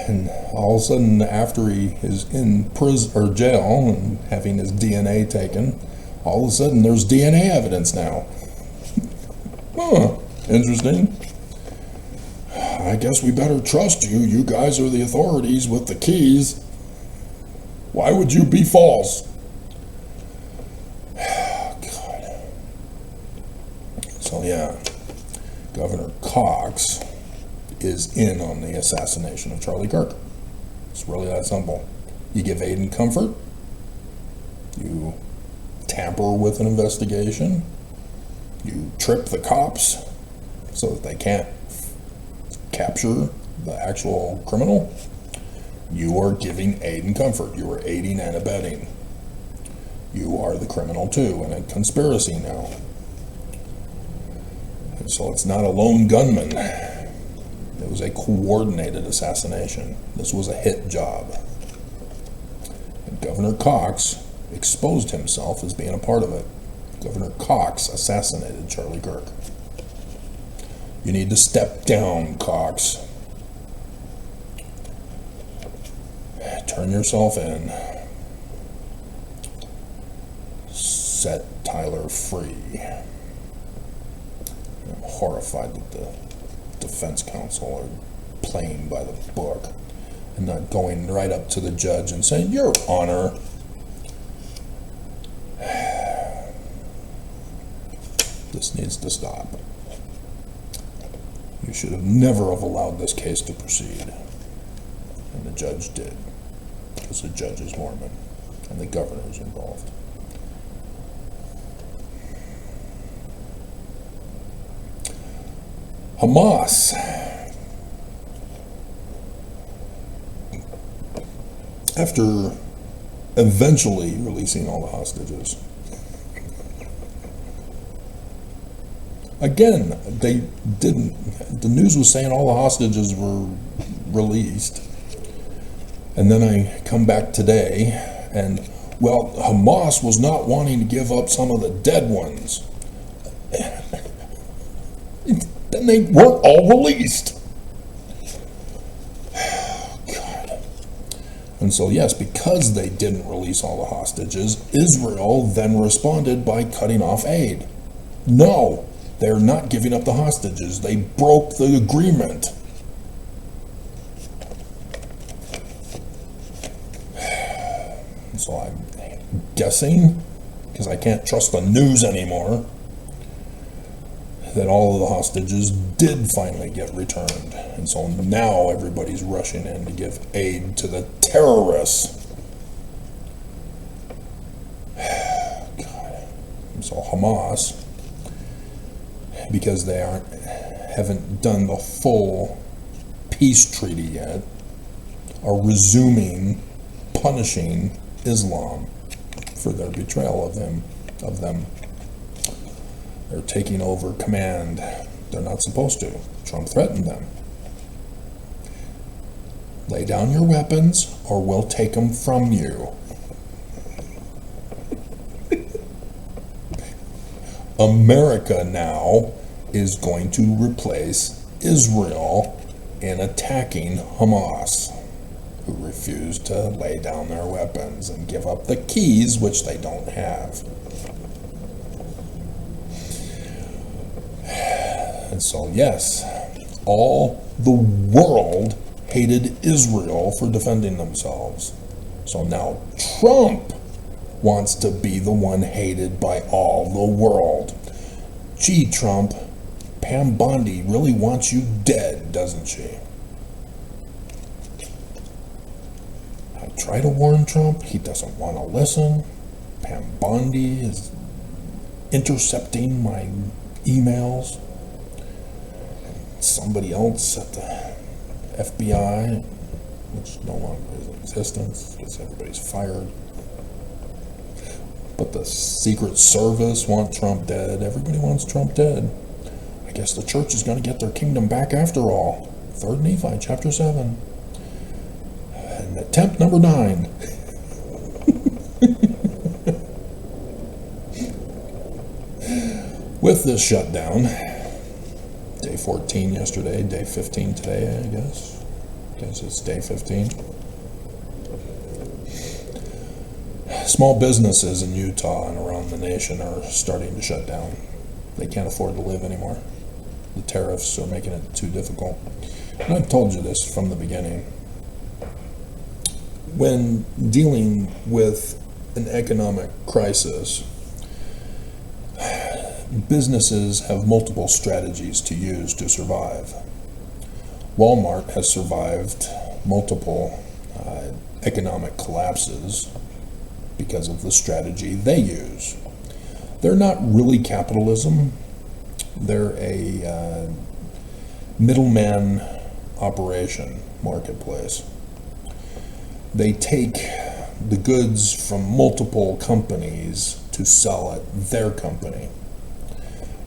And all of a sudden, after he is in prison or jail and having his DNA taken, all of a sudden there's DNA evidence now. Huh, interesting. I guess we better trust you. You guys are the authorities with the keys. Why would you be false? God. So yeah, Governor Cox is in on the assassination of Charlie Kirk. It's really that simple. You give aid and comfort. You tamper with an investigation. You trip the cops so that they can't capture the actual criminal. You are giving aid and comfort. You are aiding and abetting. You are the criminal too, in a conspiracy now. And so it's not a lone gunman. It was a coordinated assassination. This was a hit job. And Governor Cox exposed himself as being a part of it. Governor Cox assassinated Charlie Kirk. You need to step down, Cox. Turn yourself in. Set Tyler free. I'm horrified that the defense counsel are playing by the book and not going right up to the judge and saying, Your Honor, this needs to stop. You should have never have allowed this case to proceed. And the judge did, because the judge is Mormon and the governor is involved. Hamas. After eventually releasing all the hostages, again, they didn't. The news was saying all the hostages were released. And then I come back today, and, well, Hamas was not wanting to give up some of the dead ones. Then they weren't all released. God. And so, yes, because they didn't release all the hostages, Israel then responded by cutting off aid. No, they're not giving up the hostages. They broke the agreement. So I'm guessing, because I can't trust the news anymore, that all of the hostages did finally get returned. And so now everybody's rushing in to give aid to the terrorists. God. And so Hamas, because they haven't done the full peace treaty yet, are resuming punishing Islam for their betrayal of them. They're taking over command. They're not supposed to. Trump threatened them. Lay down your weapons or we'll take them from you. America now is going to replace Israel in attacking Hamas, who refuse to lay down their weapons and give up the keys, which they don't have. And so, yes, all the world hated Israel for defending themselves. So now Trump wants to be the one hated by all the world. Gee, Trump, Pam Bondi really wants you dead, doesn't she? I try to warn Trump. He doesn't want to listen. Pam Bondi is intercepting my emails. Somebody else at the FBI, which no longer is in existence because everybody's fired. But the Secret Service want Trump dead. Everybody wants Trump dead. I guess the church is going to get their kingdom back after all. 3rd Nephi, chapter 7. And attempt number 9. With this shutdown, day 14 yesterday, day 15 today, I guess. Guess it's day 15. Small businesses in Utah and around the nation are starting to shut down. They can't afford to live anymore. The tariffs are making it too difficult. And I've told you this from the beginning. When dealing with an economic crisis, businesses have multiple strategies to use to survive. Walmart has survived multiple economic collapses because of the strategy they use. They're not really capitalism. They're a middleman operation marketplace. They take the goods from multiple companies to sell at their company.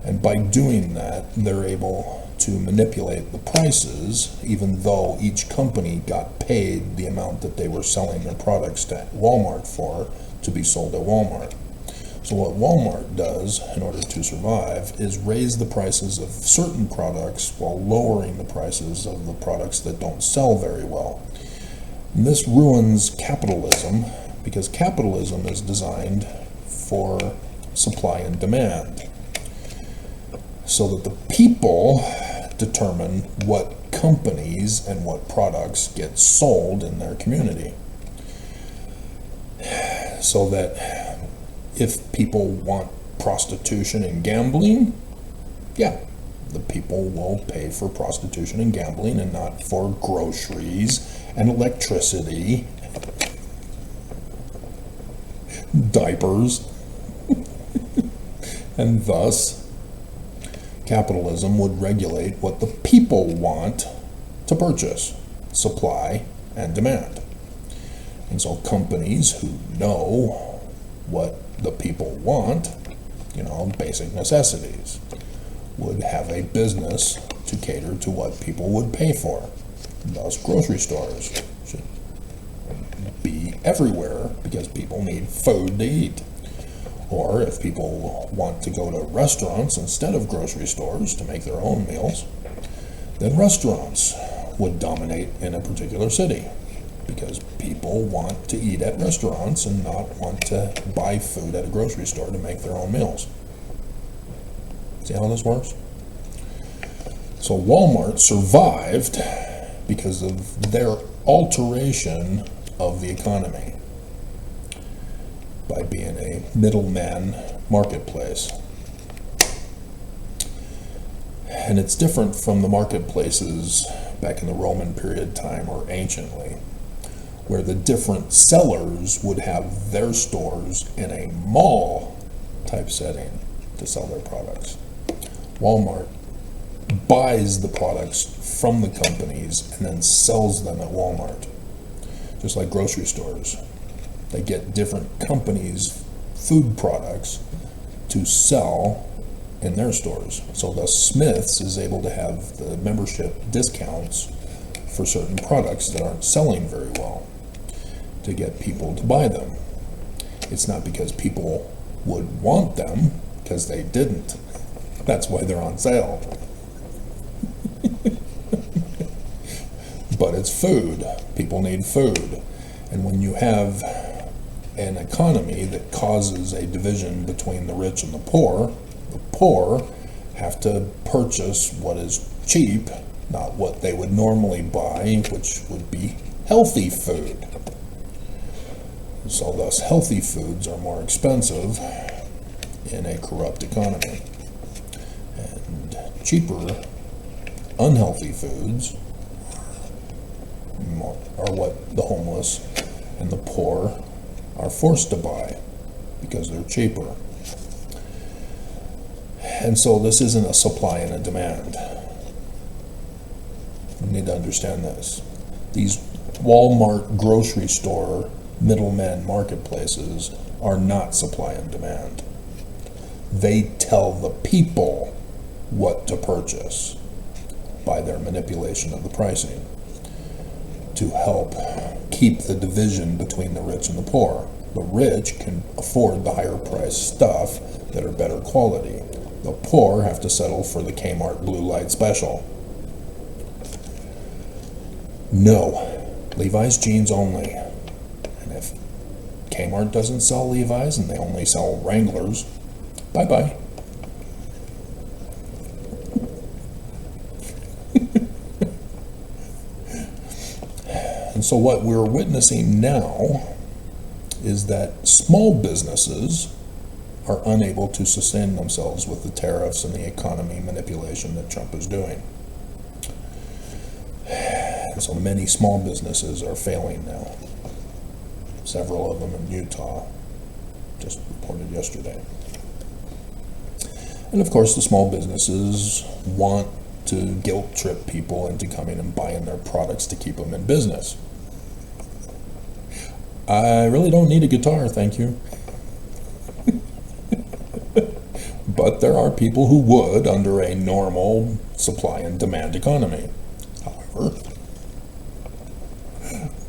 And by doing that, they're able to manipulate the prices, even though each company got paid the amount that they were selling their products to Walmart for to be sold at Walmart. So what Walmart does in order to survive is raise the prices of certain products while lowering the prices of the products that don't sell very well. And this ruins capitalism, because capitalism is designed for supply and demand, so that the people determine what companies and what products get sold in their community. So that if people want prostitution and gambling, yeah, the people will pay for prostitution and gambling and not for groceries and electricity, diapers, and thus capitalism would regulate what the people want to purchase, supply and demand. And so companies who know what the people want, basic necessities, would have a business to cater to what people would pay for. Thus, grocery stores should be everywhere because people need food to eat. Or if people want to go to restaurants instead of grocery stores to make their own meals, then restaurants would dominate in a particular city because people want to eat at restaurants and not want to buy food at a grocery store to make their own meals. See how this works? So Walmart survived because of their alteration of the economy by being a middleman marketplace. And it's different from the marketplaces back in the Roman period time or anciently, where the different sellers would have their stores in a mall type setting to sell their products. Walmart buys the products from the companies and then sells them at Walmart, just like grocery stores. They get different companies' food products to sell in their stores. So the Smiths is able to have the membership discounts for certain products that aren't selling very well to get people to buy them. It's not because people would want them, because they didn't. That's why they're on sale. But it's food. People need food. And when you have an economy that causes a division between the rich and the poor have to purchase what is cheap, not what they would normally buy, which would be healthy food. So thus healthy foods are more expensive in a corrupt economy. And cheaper, unhealthy foods are what the homeless and the poor are forced to buy because they're cheaper. And so this isn't a supply and a demand. You need to understand this. These Walmart grocery store middlemen marketplaces are not supply and demand. They tell the people what to purchase by their manipulation of the pricing to help keep the division between the rich and the poor. The rich can afford the higher priced stuff that are better quality. The poor have to settle for the Kmart Blue Light Special. No, Levi's jeans only. And if Kmart doesn't sell Levi's and they only sell Wranglers, bye-bye. And so what we're witnessing now is that small businesses are unable to sustain themselves with the tariffs and the economy manipulation that Trump is doing. And so many small businesses are failing now. Several of them in Utah, just reported yesterday. And of course, the small businesses want to guilt trip people into coming and buying their products to keep them in business. I really don't need a guitar, thank you. But there are people who would under a normal supply and demand economy. However,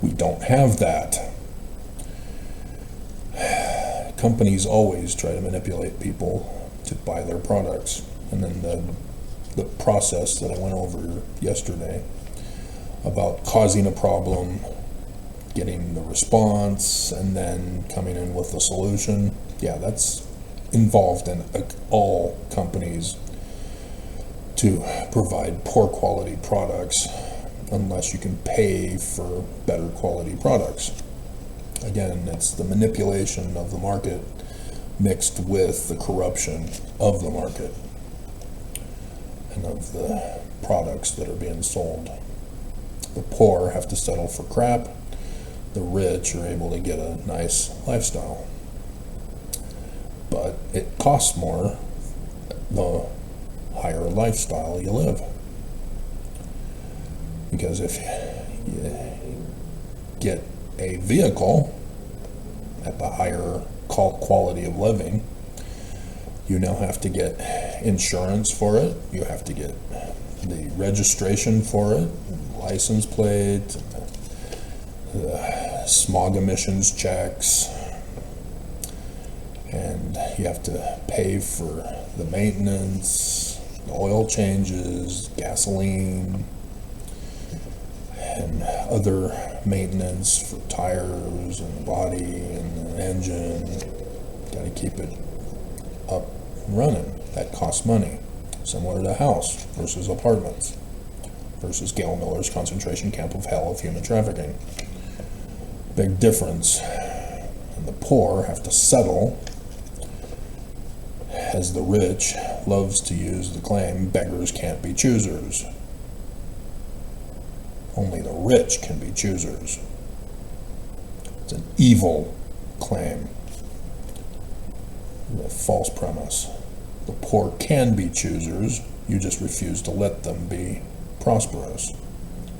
we don't have that. Companies always try to manipulate people to buy their products. And then the process that I went over yesterday about causing a problem, getting the response, and then coming in with the solution, yeah, that's involved in all companies to provide poor quality products unless you can pay for better quality products. Again, it's the manipulation of the market mixed with the corruption of the market and of the products that are being sold. The poor have to settle for crap. The rich are able to get a nice lifestyle. But it costs more the higher lifestyle you live. Because if you get a vehicle at the higher quality of living, you now have to get insurance for it, you have to get the registration for it, license plate, the smog emissions checks, and you have to pay for the maintenance, the oil changes, gasoline, and other maintenance for tires and the body and the engine. Got to keep it up and running. That costs money. Similar to a house versus apartments versus Gail Miller's concentration camp of hell of human trafficking. Big difference. And the poor have to settle, as the rich loves to use the claim, beggars can't be choosers. Only the rich can be choosers. It's an evil claim. A false premise. The poor can be choosers, you just refuse to let them be prosperous.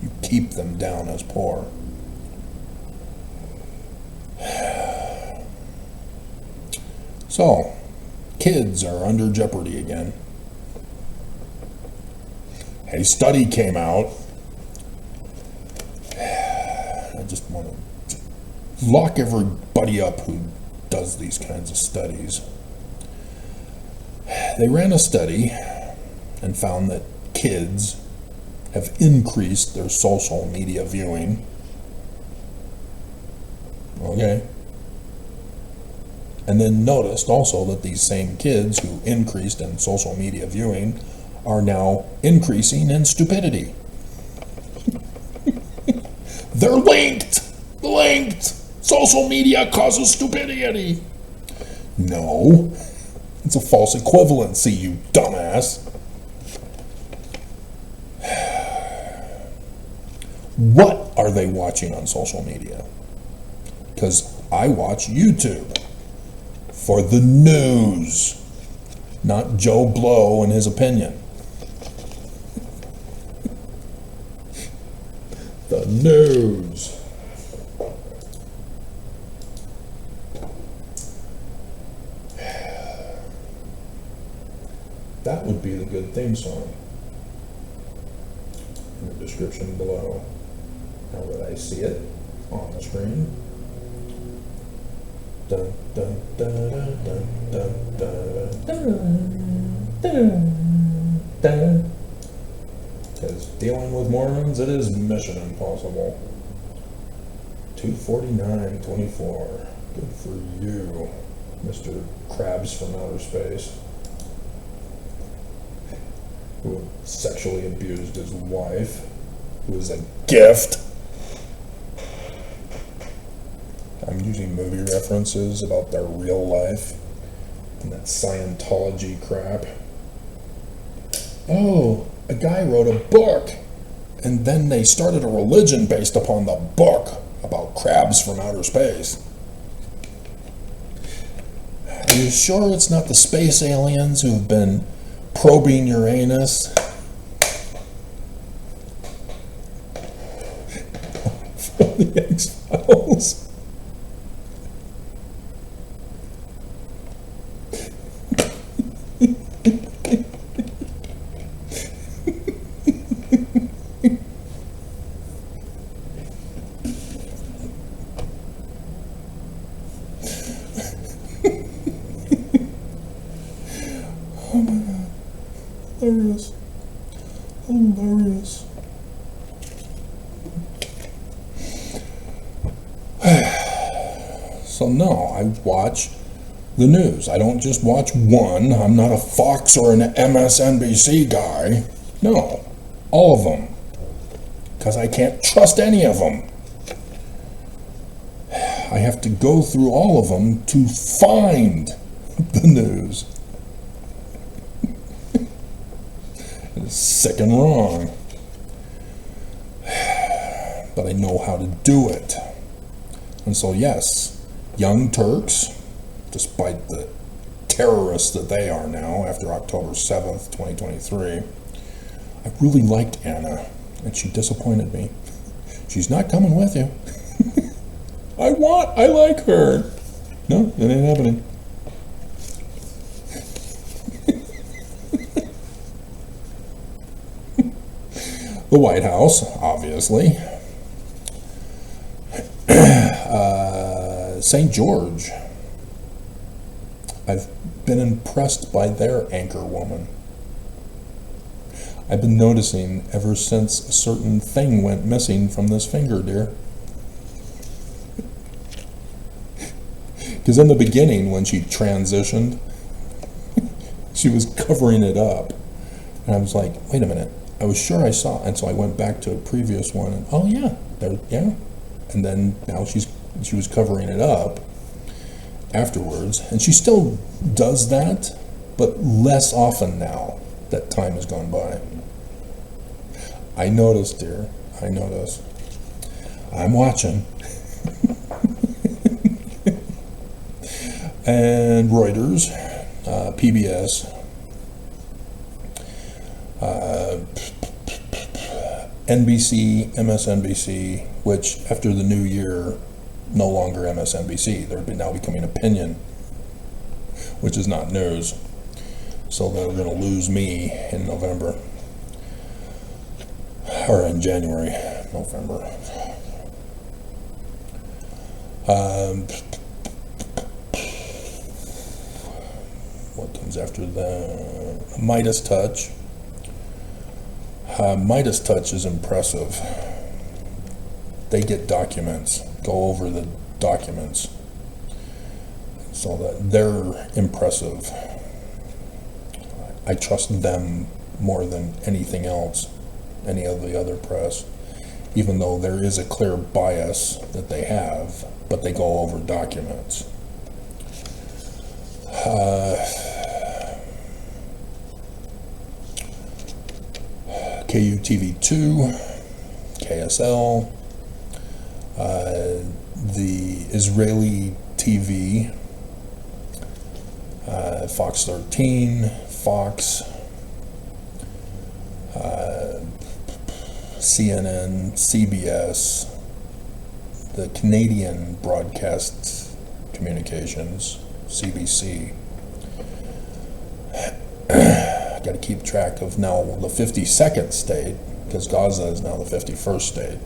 You keep them down as poor. So, kids are under jeopardy again. A study came out. I just want to lock everybody up who does these kinds of studies. They ran a study and found that kids have increased their social media viewing. Okay. And then noticed also that these same kids who increased in social media viewing are now increasing in stupidity. They're linked! Social media causes stupidity! No. It's a false equivalency, you dumbass. What are they watching on social media? Because I watch YouTube for the news, not Joe Blow and his opinion. The news. That would be the good theme song in the description below. Now that I see it on the screen. Dun, dun, dun, dun, dun, dun, dun, dun, dun. Because dealing with Mormons, it is mission impossible. 249.24. Good for you, Mr. Krabs from outer space, who sexually abused his wife, who was a gift. I'm using movie references about their real life and that Scientology crap. Oh, a guy wrote a book, and then they started a religion based upon the book about crabs from outer space. Are you sure it's not the space aliens who've been probing Uranus? From the X-Files. Oh my God. Hilarious. Hilarious. So no, I watch the news. I don't just watch one. I'm not a Fox or an MSNBC guy. No, all of them. Because I can't trust any of them. I have to go through all of them to find the news. It's sick and wrong. But I know how to do it. And so yes, Young Turks, despite the terrorists that they are now after October 7th, 2023, I really liked Anna, and she disappointed me. She's not coming with you. I like her. No, it ain't happening. The White House, obviously. St. George. I've been impressed by their anchor woman. I've been noticing ever since a certain thing went missing from this finger, dear. Because in the beginning, when she transitioned, she was covering it up. And I was like, wait a minute. I was sure I saw, and so I went back to a previous one, and oh yeah, there, yeah. And then now she was covering it up afterwards, and she still does that, but less often now that time has gone by. I noticed, dear. I noticed. I'm watching. And Reuters, PBS, NBC, MSNBC, which after the new year, no longer MSNBC. They're now becoming opinion, which is not news. So they're going to lose me in November. Or in January, November. What comes after that? Midas Touch. Midas Touch is impressive. They get documents, go over the documents, so that they're impressive. I trust them more than anything else, any of the other press, even though there is a clear bias that they have, but they go over documents. KUTV2, KSL, the Israeli TV, Fox 13, Fox, CNN, CBS, the Canadian Broadcast Communications, CBC. Got to keep track of now the 52nd state, because Gaza is now the 51st state.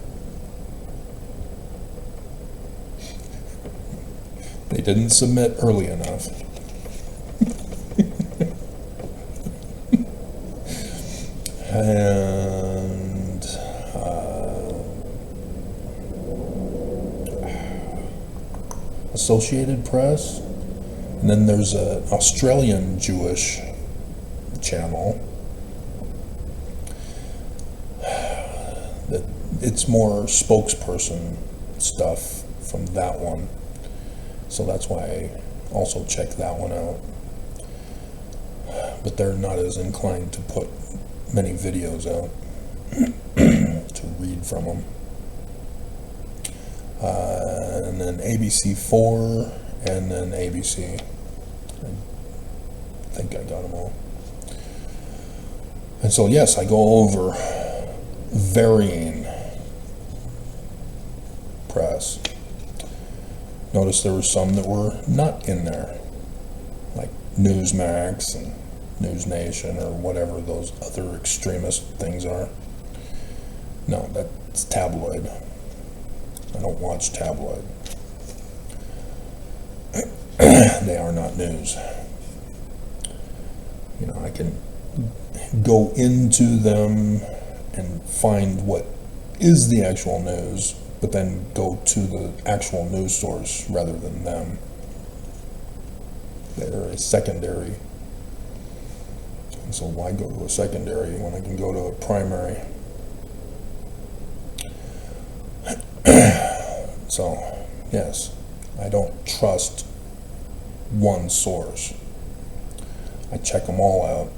They didn't submit early enough. And Associated Press, and then there's an Australian Jewish channel that it's more spokesperson stuff from that one. So that's why I also check that one out. But they're not as inclined to put many videos out to read from them. And then ABC4, and then ABC. I think I got them all. And so, yes, I go over varying press. Notice there were some that were not in there, like Newsmax and News Nation or whatever those other extremist things are. No, that's tabloid. I don't watch tabloid. They are not news. You know, I can go into them and find what is the actual news, but then go to the actual news source rather than them. They're a secondary. And so why go to a secondary when I can go to a primary? So, yes, I don't trust one source. I check them all out.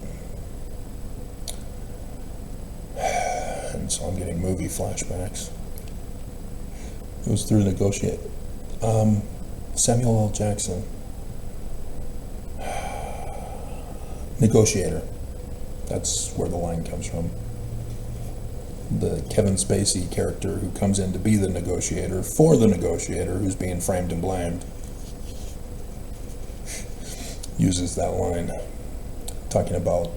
And so I'm getting movie flashbacks. It was through Negotiate. Samuel L. Jackson. Negotiator. That's where the line comes from. The Kevin Spacey character who comes in to be the negotiator for the negotiator who's being framed and blamed uses that line, talking about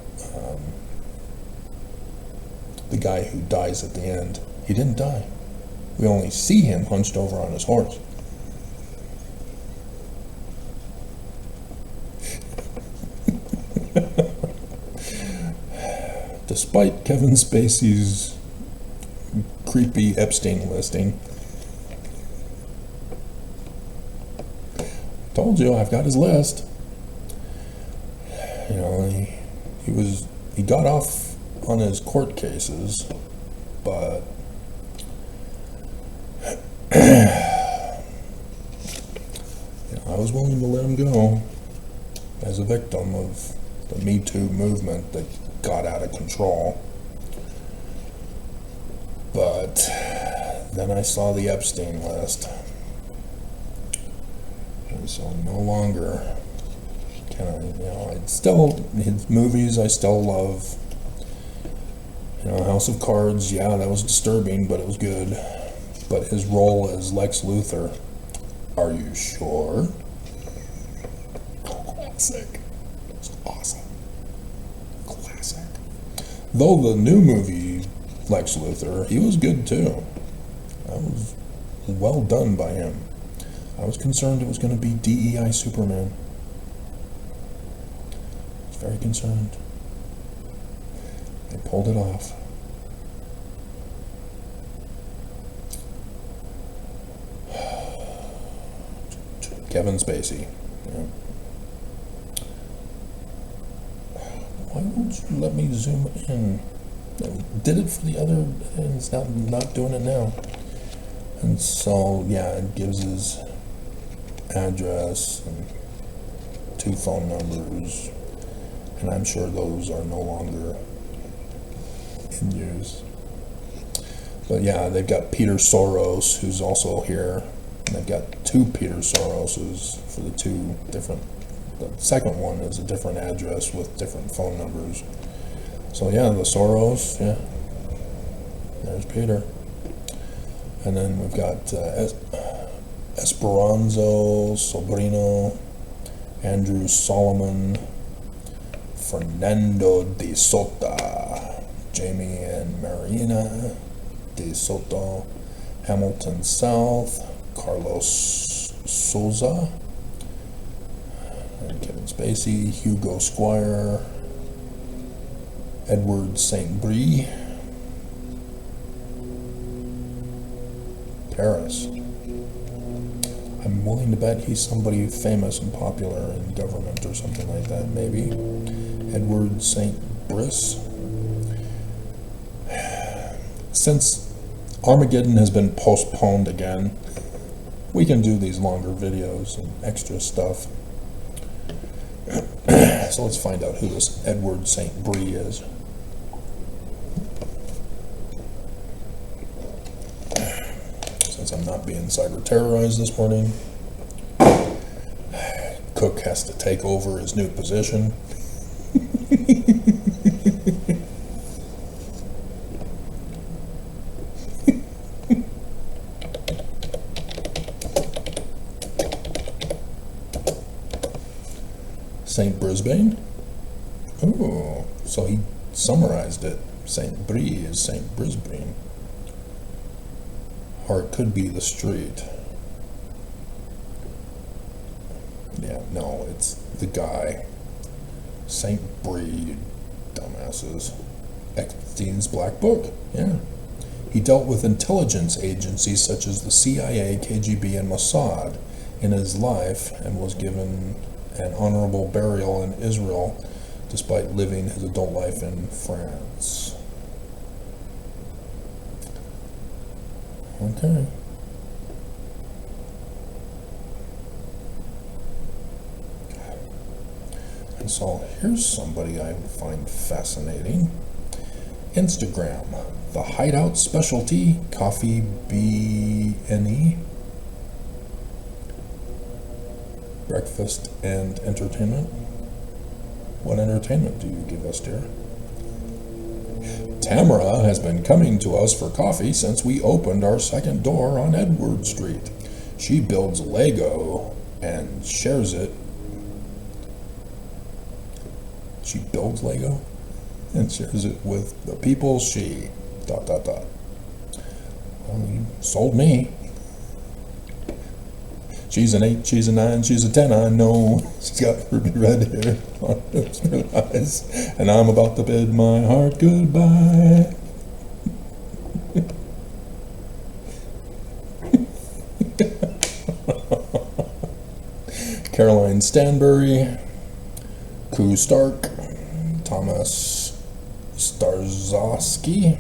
the guy who dies at the end. He didn't die. We only see him hunched over on his horse. Despite Kevin Spacey's creepy Epstein listing. Told you, I've got his list. You know, he got off on his court cases, but you know, I was willing to let him go as a victim of the Me Too movement that got out of control. But then I saw the Epstein list, and so no longer can I, you know, his movies I still love. You know, House of Cards, yeah, that was disturbing, but it was good. But his role as Lex Luthor, are you sure? Classic. It was awesome. Classic. Though the new movie, Lex Luthor, he was good too. That was well done by him. I was concerned it was going to be DEI Superman. I was very concerned. They pulled it off. Kevin Spacey. Yeah. Why won't you let me zoom in? Did it for the other, and it's not doing it now. And so, yeah, it gives his address and 2 phone numbers, and I'm sure those are no longer in use. But yeah, they've got Peter Soros, who's also here. And they've got 2 Peter Soroses for the 2 different. The second one is a different address with different phone numbers. So yeah, the Soros, yeah. There's Peter. And then we've got Esperanzo, Sobrino, Andrew Solomon, Fernando de Sota, Jamie and Marina de Soto, Hamilton South, Carlos Souza, and Kevin Spacey, Hugo Squire, Edward St. Brie, Paris. I'm willing to bet he's somebody famous and popular in government or something like that, maybe. Edward St. Brice. Since Armageddon has been postponed again, we can do these longer videos and extra stuff. So let's find out who this Edward St. Brie is. Since I'm not being cyber terrorized this morning, Cook has to take over his new position. St. Brisbane? Oh, so he summarized it. St. Brie is St. Brisbane. Or it could be the street. Yeah, no, it's the guy. St. Brie, you dumbasses. Epstein's Black Book, yeah. He dealt with intelligence agencies such as the CIA, KGB, and Mossad in his life and was given an honorable burial in Israel despite living his adult life in France. Okay. And so here's somebody I find fascinating. Instagram, the Hideout Specialty Coffee BNE. Breakfast and entertainment. What entertainment do you give us, dear? Tamara has been coming to us for coffee since we opened our second door on Edward Street. She builds Lego and shares it. She builds Lego and shares it with the people she... ... Well, you sold me. She's an 8, she's a 9, she's a 10, I know. She's got ruby red hair on her eyes, and I'm about to bid my heart goodbye. Caroline Stanbury, Koo Stark, Thomas Starzowski,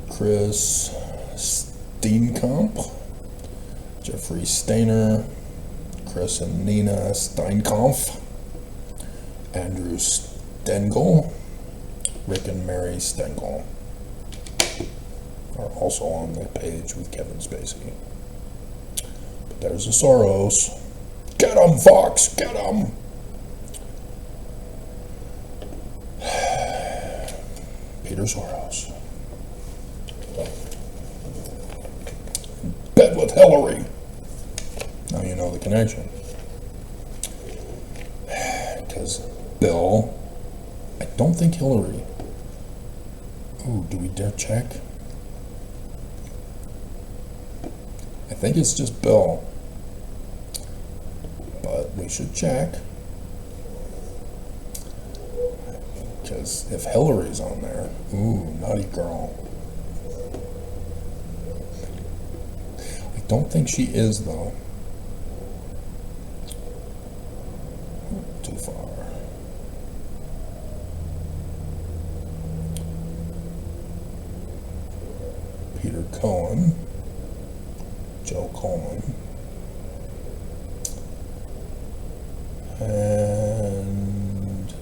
Chris Steenkamp, Jeffrey Stainer, Chris and Nina Steinkampf, Andrew Stengel, Rick and Mary Stengel are also on the page with Kevin Spacey. But there's the Soros. Get 'em, Fox! Get 'em! Peter Soros. In bed with Hillary. Now you know the connection. Because Bill, I don't think Hillary. Ooh, do we dare check? I think it's just Bill. But we should check. Because if Hillary's on there, ooh, naughty girl. I don't think she is, though. Too far. Peter Cohen, Joe Coleman, and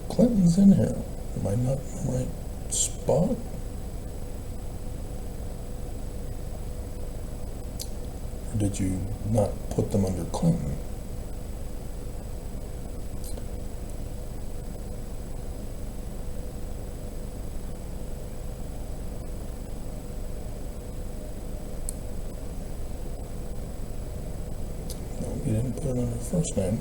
Clinton's in here. Am I not in the right spot? Or did you not put them under Clinton? No, you didn't put it under first name.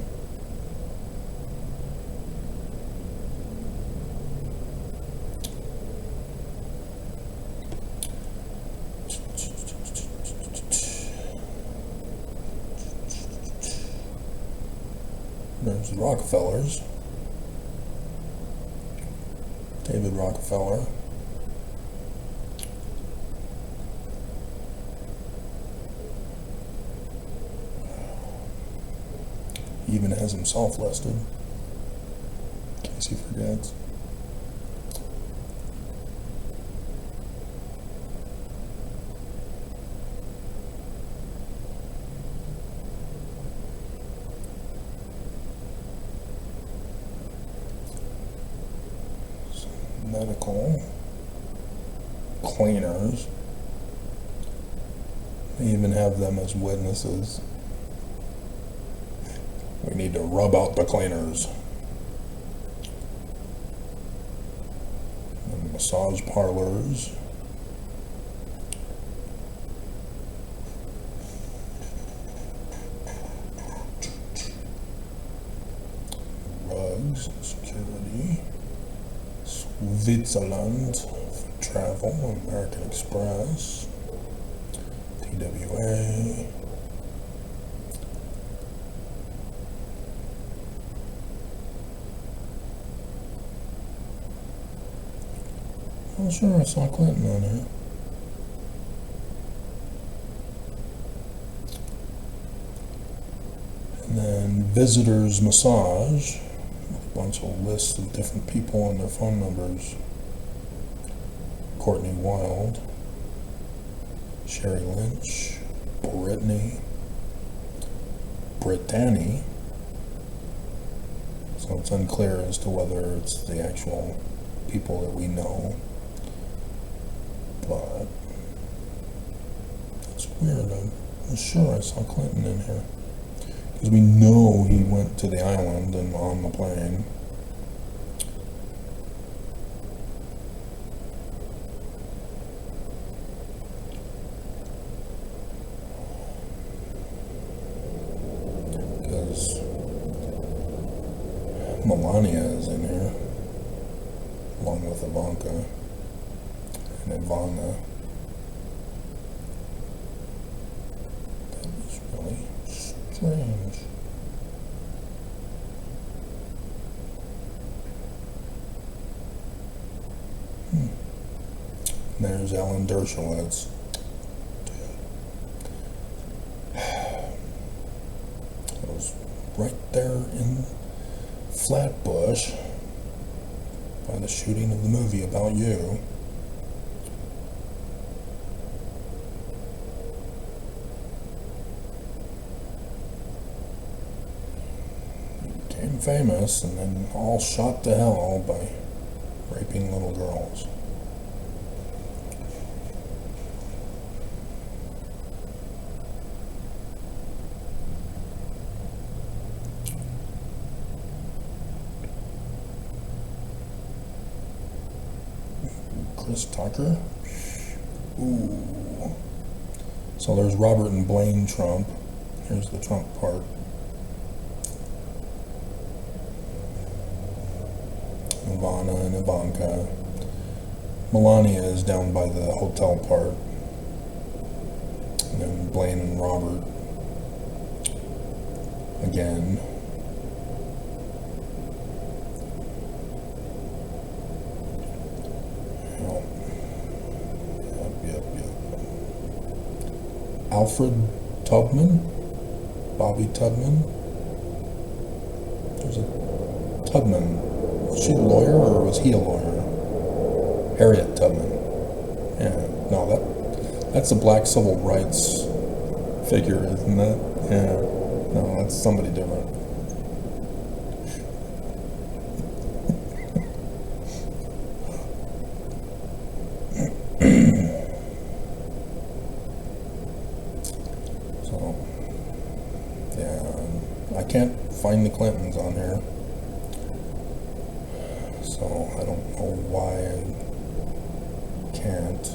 There's the Rockefellers. David Rockefeller. He even has himself listed. case he forgets. Medical cleaners. They even have them as witnesses. We need to rub out the cleaners. And massage parlors. Rugs, security. Switzerland for travel, American Express, TWA. Oh, sure, I saw Clinton on here. And then visitors massage. A bunch of lists of different people and their phone numbers. Courtney Wild, Sherry Lynch, Brittany, Brittany. So it's unclear as to whether it's the actual people that we know. But it's weird. I'm sure I saw Clinton in here. Because we know he went to the island and on the plane. Because Melania is in here, along with Ivanka and Ivana. That is really strange. There's Alan Dershowitz. I was right there in Flatbush by the shooting of the movie About You. Became famous and then all shot to hell by raping little girls. Chris Tucker. Ooh. So there's Robert and Blaine Trump. Here's the Trump part. Ivana and Ivanka. Melania is down by the hotel part. And then Blaine and Robert. Again. Alfred Tubman, Bobby Tubman. There's a Tubman. Was she a lawyer or was he a lawyer? Harriet Tubman. Yeah, no, that's a black civil rights figure, isn't that? Yeah, no, that's somebody different. Can't find the Clintons on here, so I don't know why I can't.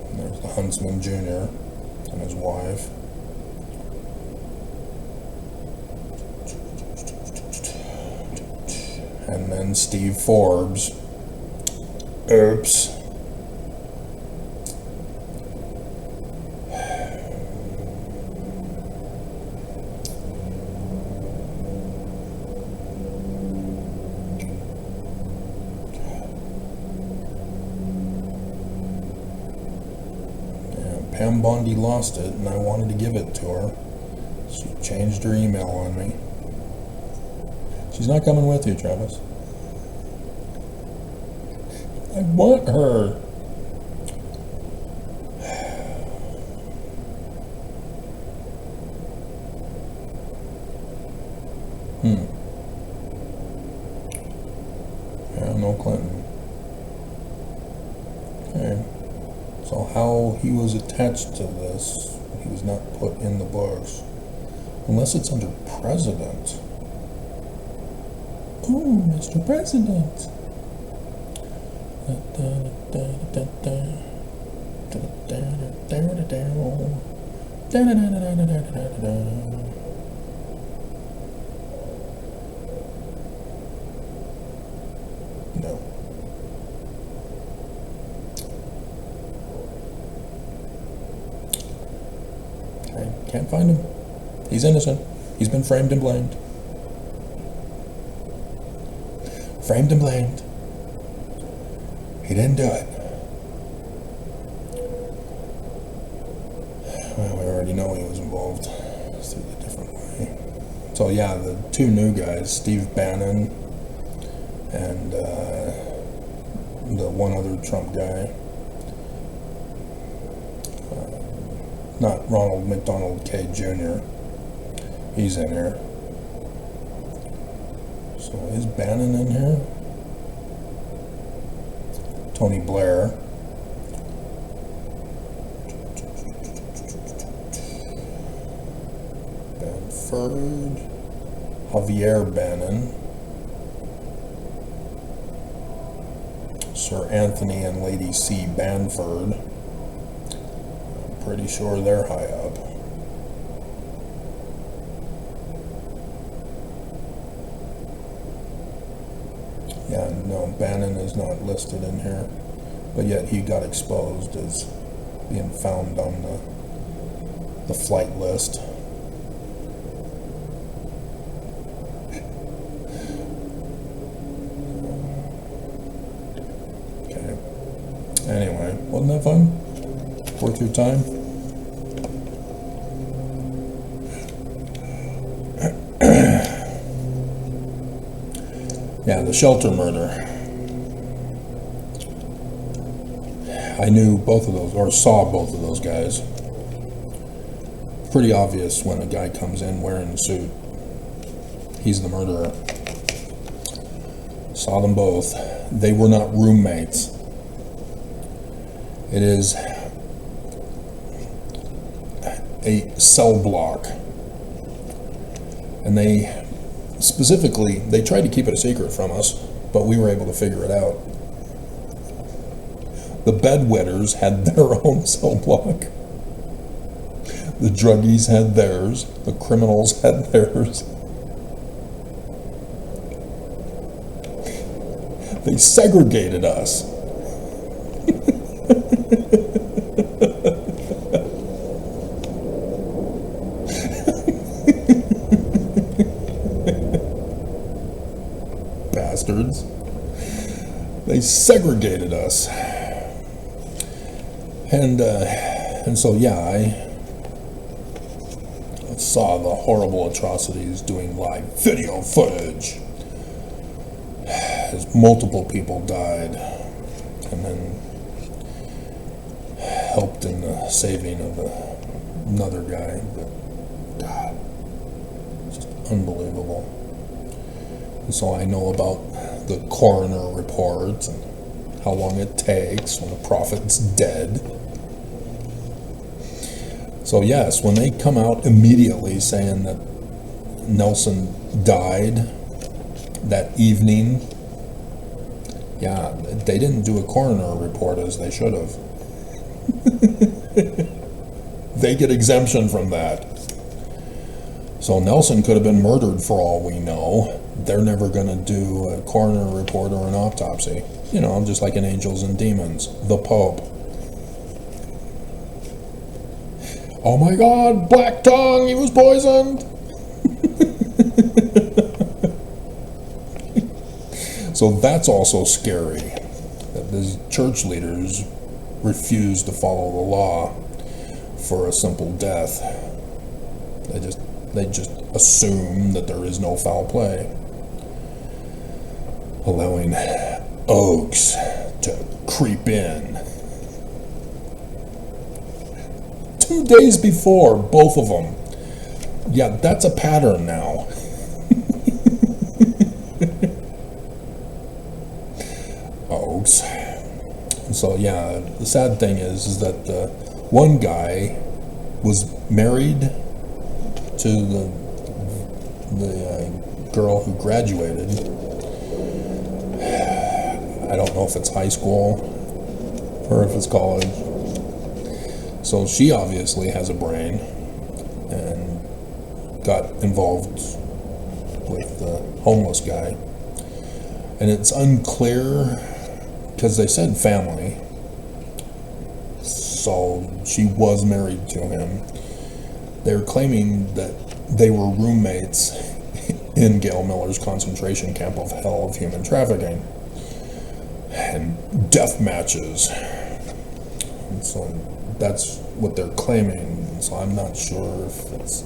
And there's the Huntsman Jr. and his wife. And then Steve Forbes. Oops. Pam Bondi lost it, and I wanted to give it to her. She changed her email on me. She's not coming with you, Travis. I want her. Yeah, no Clinton. Okay. So how he was attached to this, he was not put in the books. Unless it's under President. Oh, Mr. President. No. I can't find him. He's innocent. He's been framed and blamed. Framed and blamed. He didn't do it. Well, we already know he was involved. Let's do it a different way. So yeah, the two new guys, Steve Bannon and the one other Trump guy. Not Ronald McDonald K. Jr. He's in here. So is Bannon in here? Tony Blair. Banford. Javier Bannon. Sir Anthony and Lady C. Banford. I'm pretty sure they're high up. Yeah, no, Bannon is not listed in here, but yet he got exposed as being found on the flight list. Okay. Anyway, wasn't that fun? Worth your time? Yeah, the shelter murder. I knew both of those, or saw both of those guys. Pretty obvious when a guy comes in wearing a suit. He's the murderer. Saw them both. They were not roommates. It is a cell block. And they specifically, they tried to keep it a secret from us, but we were able to figure it out. The bedwetters had their own cell block. The druggies had theirs. The criminals had theirs. They segregated us. Bastards. They segregated us. And so yeah, I saw the horrible atrocities doing live video footage as multiple people died, and then helped in the saving of another guy. But God, just unbelievable. And so I know about the coroner report and how long it takes when a prophet's dead. So yes, when they come out immediately saying that Nelson died that evening, yeah, they didn't do a coroner report as they should have. They get exemption from that. So Nelson could have been murdered for all we know. They're never going to do a coroner report or an autopsy. You know, just like in Angels and Demons, the Pope. Oh my God, Black Tongue, he was poisoned. So that's also scary, that these church leaders refuse to follow the law for a simple death. They just They just assume that there is no foul play, allowing Oaks to creep in 2 days before, both of them. Yeah, that's a pattern now. Oaks. So yeah, the sad thing is that the one guy was married to the girl who graduated. I don't know if it's high school or if it's college. So she obviously has a brain and got involved with the homeless guy. And it's unclear, because they said family, so she was married to him. They're claiming that they were roommates in Gail Miller's concentration camp of hell of human trafficking and death matches. And so that's what they're claiming. So I'm not sure if it's...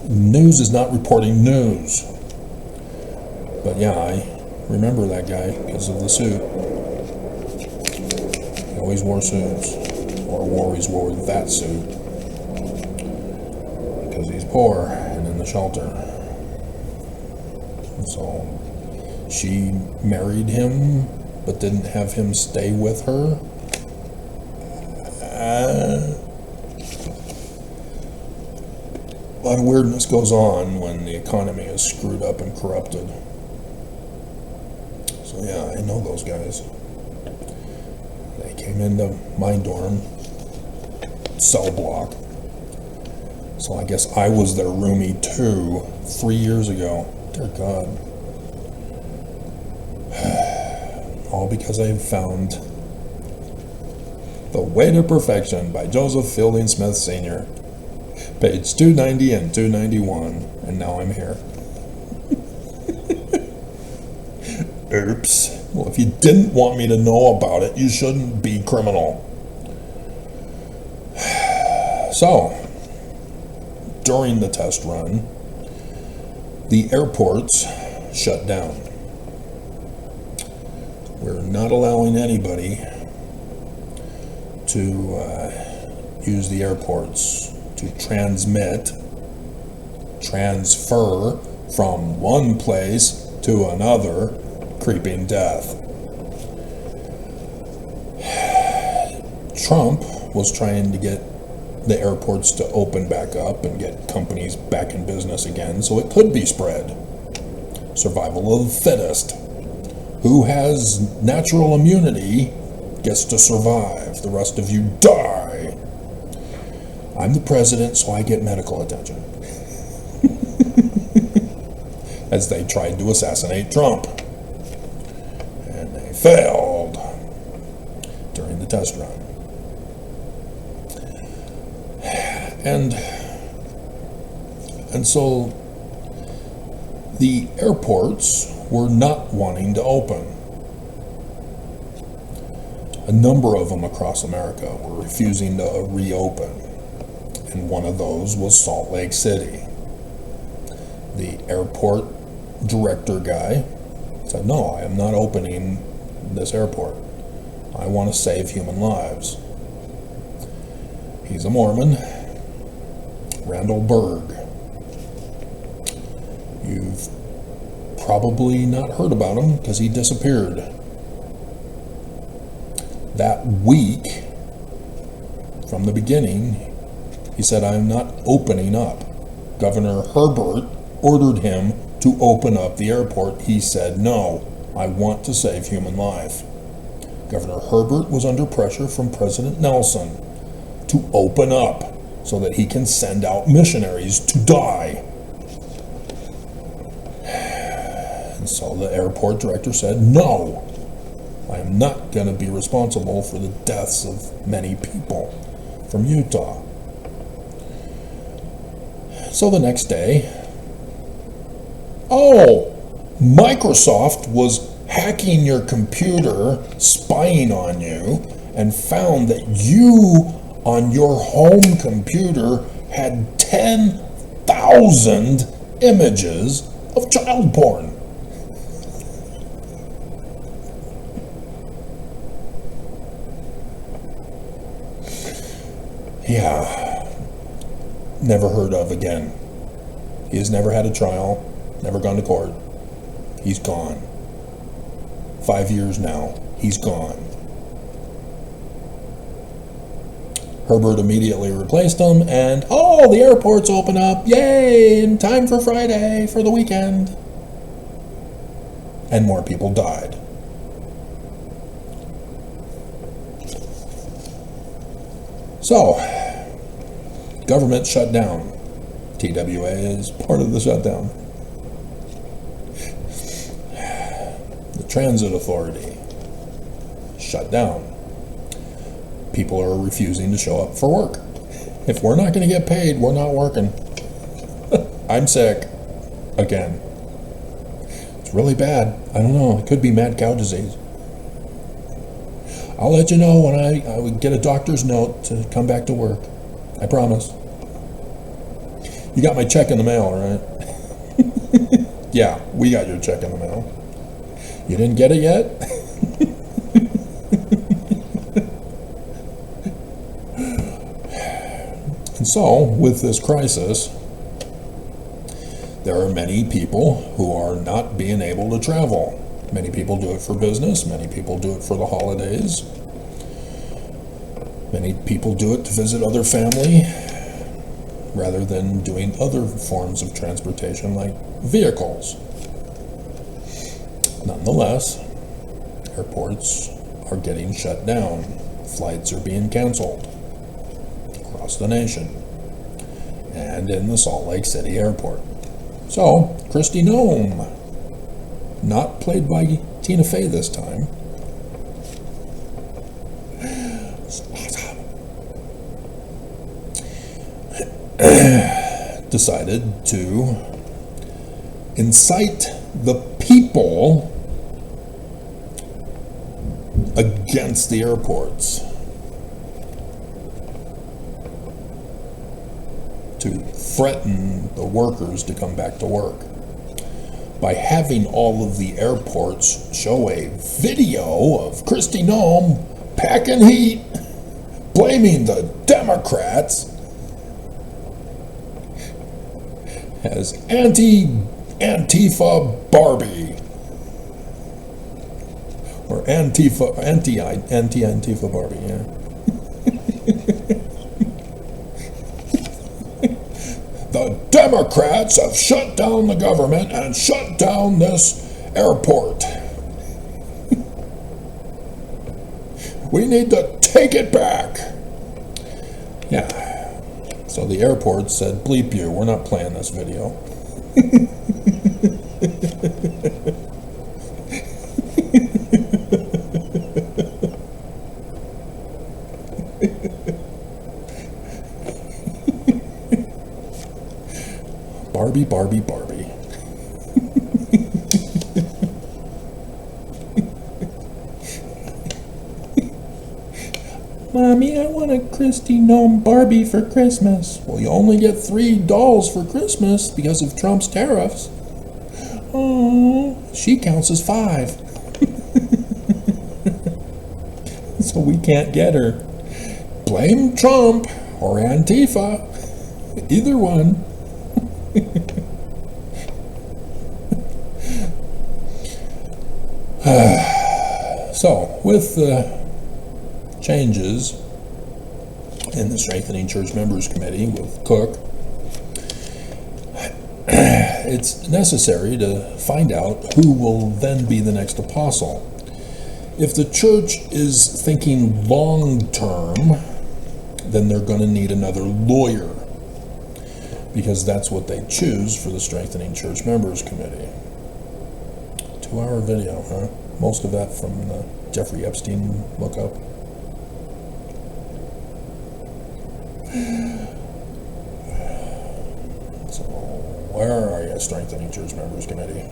News is not reporting news. But yeah, I remember that guy because of the suit. He always wore suits, or always wore that suit, because he's poor and in the shelter. And so she married him, but didn't have him stay with her. A lot of weirdness goes on when the economy is screwed up and corrupted. So yeah, I know those guys. They came into my dorm, cell block. So I guess I was their roomie too, 3 years ago. Dear God. All because I found The Way to Perfection by Joseph Fielding Smith Sr. Page 290 and 291, and now I'm here. Oops. Well, if you didn't want me to know about it, you shouldn't be criminal. So, during the test run, the airports shut down. We're not allowing anybody to use the airports to transfer from one place to another, creeping death. Trump was trying to get the airports to open back up and get companies back in business again so it could be spread. Survival of the fittest. Who has natural immunity gets to survive. The rest of you die. I'm the president, so I get medical attention. As they tried to assassinate Trump. And they failed during the test run. And so the airports were not wanting to open. A number of them across America were refusing to reopen. And one of those was Salt Lake City. The airport director guy said, no, I am not opening this airport. I want to save human lives. He's a Mormon. Randall Berg. You've probably not heard about him because he disappeared. That week, from the beginning, he said, I'm not opening up. Governor Herbert ordered him to open up the airport. He said, no, I want to save human life. Governor Herbert was under pressure from President Nelson to open up so that he can send out missionaries to die. And so the airport director said, no, I am not going to be responsible for the deaths of many people from Utah. So the next day, Microsoft was hacking your computer, spying on you, and found that you on your home computer had 10 1,000 images of child porn. Yeah, never heard of again. He has never had a trial, never gone to court. He's gone. 5 years now, he's gone. Herbert immediately replaced him, and oh, the airport's open up, yay, in time for Friday, for the weekend. And more people died. So, government shut down. TWA is part of the shutdown. The Transit Authority shut down. People are refusing to show up for work. If we're not going to get paid, we're not working. I'm sick. Again. It's really bad. I don't know. It could be mad cow disease. I'll let you know when I would get a doctor's note to come back to work. I promise. You got my check in the mail, right? Yeah, we got your check in the mail. You didn't get it yet? And so, with this crisis, there are many people who are not being able to travel. Many people do it for business. Many people do it for the holidays. Many people do it to visit other family rather than doing other forms of transportation like vehicles. Nonetheless, airports are getting shut down. Flights are being canceled across the nation and in the Salt Lake City airport. So, Kristi Noem, not played by Tina Fey this time, decided to incite the people against the airports, to threaten the workers to come back to work by having all of the airports show a video of Kristi Noem packing heat, blaming the Democrats as anti-Antifa Barbie. Or anti-Antifa Barbie, yeah. The Democrats have shut down the government and shut down this airport. We need to take it back. Yeah. So the airport said, bleep you, we're not playing this video. Barbie, Barbie, Barbie. Mommy, I want a Kristi Noem Barbie for Christmas. Well, you only get 3 dolls for Christmas because of Trump's tariffs. Oh, she counts as 5. So we can't get her. Blame Trump or Antifa. Either one. So, with the changes in the Strengthening Church Members Committee with Cook, it's necessary to find out who will then be the next apostle. If the church is thinking long-term, then they're going to need another lawyer, because that's what they choose for the Strengthening Church Members Committee. 2-hour video, huh? Most of that from the Jeffrey Epstein lookup. So, where are you, Strengthening Church Members Committee?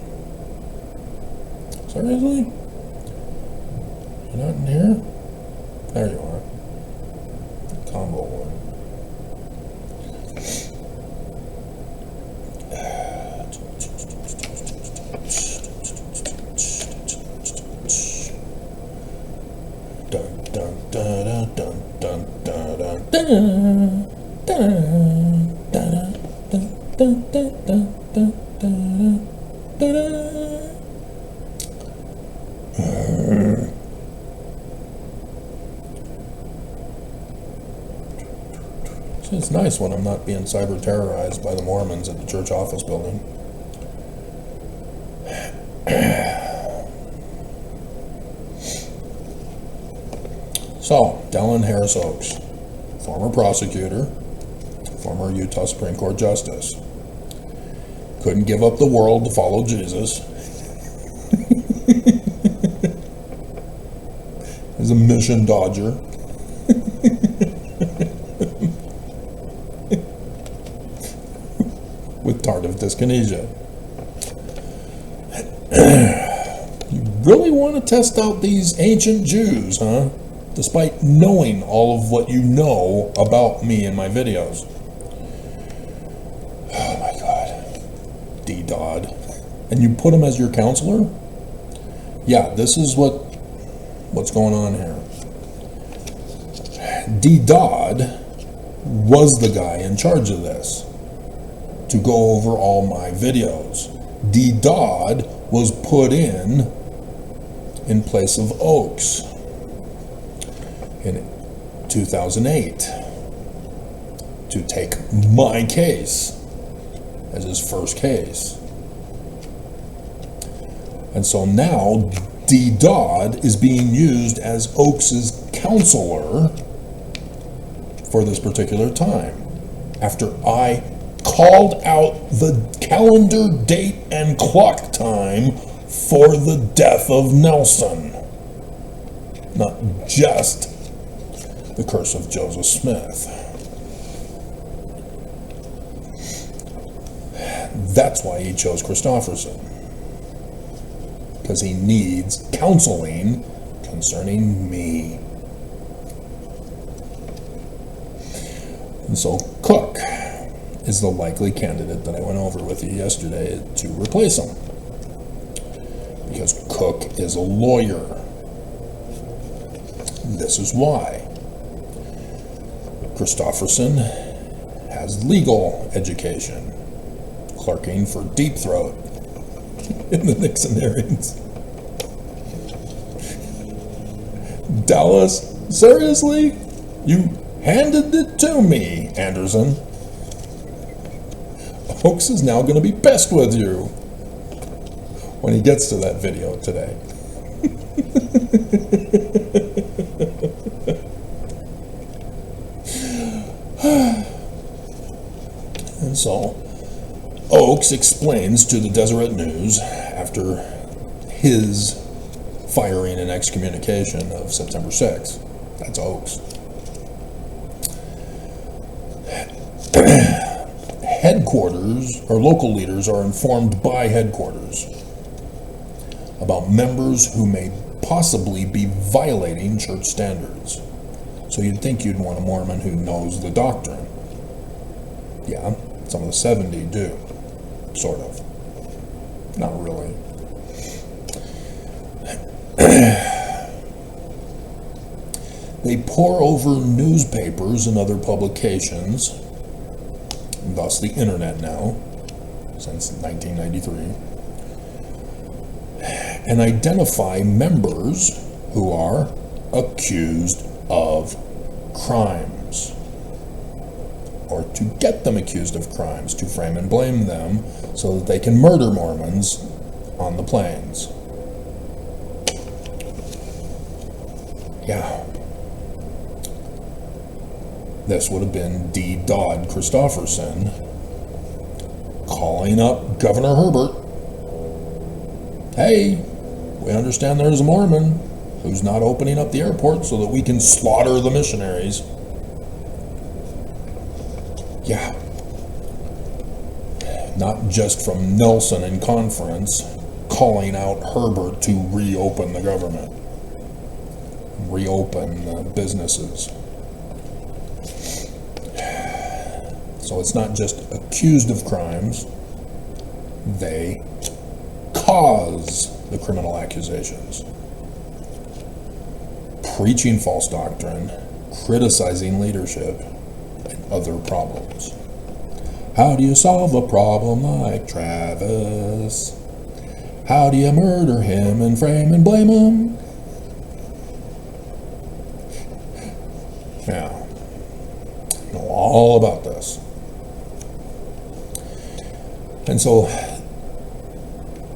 Seriously? You're not in here? There you are. Combo one. It's nice when I'm not being cyber terrorized by the Mormons at the church office building. So, Dallin Harris Oaks, former prosecutor, former Utah Supreme Court Justice, couldn't give up the world to follow Jesus. He's a mission dodger. With tardive dyskinesia. You really want to test out these ancient Jews, huh? Despite knowing all of what you know about me and my videos. Oh my God. D. Dodd. And you put him as your counselor? Yeah, this is what's going on here. D. Dodd was the guy in charge of this, to go over all my videos. D. Dodd was put in place of Oaks in 2008 to take my case as his first case. And so now D. Dodd is being used as Oaks's counselor for this particular time, after I called out the calendar date and clock time for the death of Nelson, not just the curse of Joseph Smith. That's why he chose Christofferson, because he needs counseling concerning me. And so Cook is the likely candidate that I went over with you yesterday to replace him, because Cook is a lawyer. This is why. Christofferson has legal education, clerking for Deep Throat in the Nixon hearings. Dallas, seriously? You handed it to me, Anderson. Oaks is now going to be pissed with you when he gets to that video today. And so, Oaks explains to the Deseret News after his firing and excommunication of September 6th. That's Oaks. Headquarters, or local leaders, are informed by headquarters about members who may possibly be violating church standards. So you'd think you'd want a Mormon who knows the doctrine. Yeah, some of the 70 do. Sort of. Not really. They pore over newspapers and other publications, thus the internet now, since 1993, and identify members who are accused of crimes, or to get them accused of crimes, to frame and blame them so that they can murder Mormons on the plains. Yeah. This would have been D. Dodd Christofferson calling up Governor Herbert. Hey, we understand there's a Mormon who's not opening up the airport so that we can slaughter the missionaries. Yeah. Not just from Nelson in conference calling out Herbert to reopen the government, reopen businesses. So it's not just accused of crimes, they cause the criminal accusations. preaching false doctrine, criticizing leadership, and other problems. How do you solve a problem like Travis? How do you murder him and frame and blame him? Now, I know all about this. And so,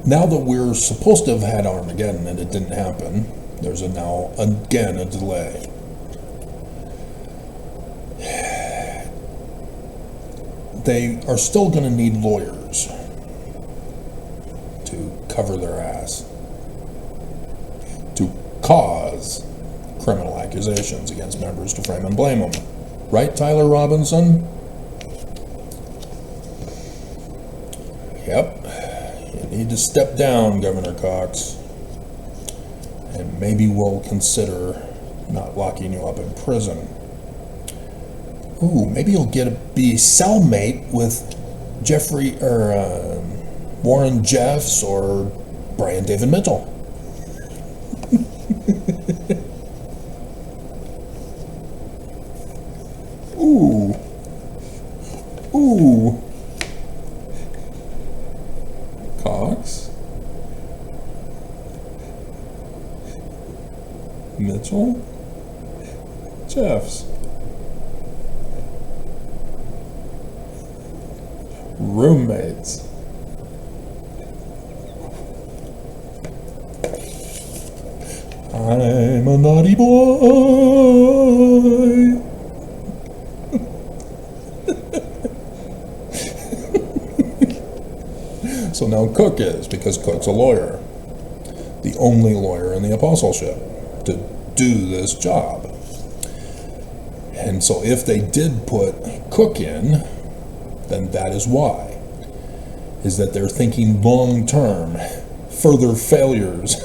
now that we're supposed to have had Armageddon and it didn't happen, there's now again a delay. They are still going to need lawyers to cover their ass, to cause criminal accusations against members to frame and blame them. Right, Tyler Robinson? Yep. You need to step down, Governor Cox. And maybe we'll consider not locking you up in prison. Ooh, maybe you'll be cellmate with Warren Jeffs or Brian David Mitchell. Ooh. Ooh. Cox. Mitchell. Jeffs. Roommates. I'm a naughty boy. So now Cook is, because Cook's a lawyer. The only lawyer in the apostleship to do this job. And so if they did put Cook in, then that is why. Is that they're thinking long term, further failures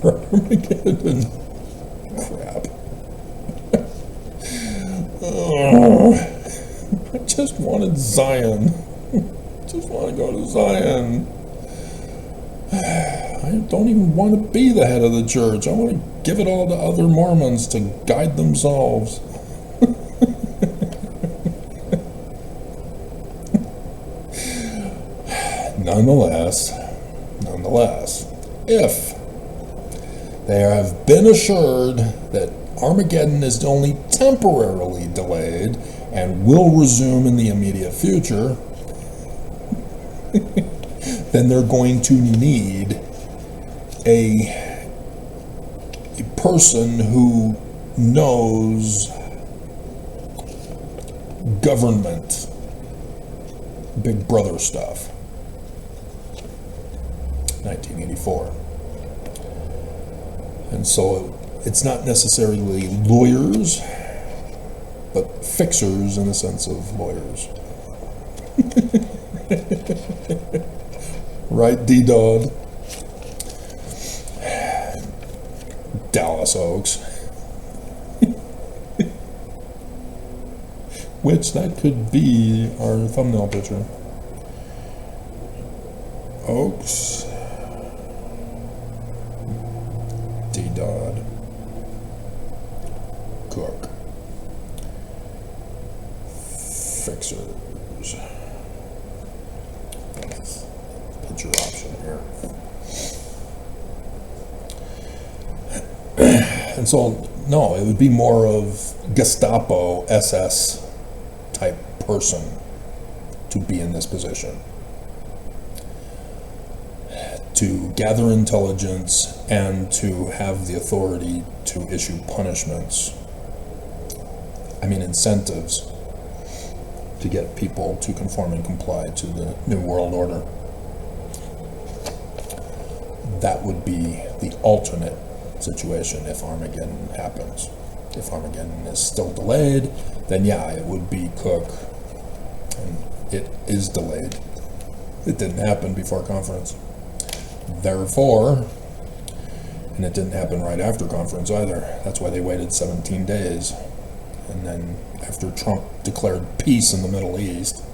for Armageddon. Crap. Oh, I just wanted Zion. Just want to go to Zion. I don't even want to be the head of the church. I want to give it all to other Mormons to guide themselves. Nonetheless, if they have been assured that Armageddon is only temporarily delayed and will resume in the immediate future, then they're going to need a person who knows government, Big Brother stuff. 1984. And so it's not necessarily lawyers, but fixers in the sense of lawyers. Right, D-Dog? Dallas Oaks. Which that could be our thumbnail picture. Oaks. D-Dodd. Cook. Fixers. Picture option here. And so, no, it would be more of Gestapo, SS type person to be in this position. To gather intelligence and to have the authority to issue punishments. I mean, incentives to get people to conform and comply to the New World Order. That would be the alternate situation if Armageddon happens. If Armageddon is still delayed, then yeah, it would be Cook. And it is delayed. It didn't happen before conference. Therefore, and it didn't happen right after conference either. That's why they waited 17 days. And then after Trump declared peace in the Middle East,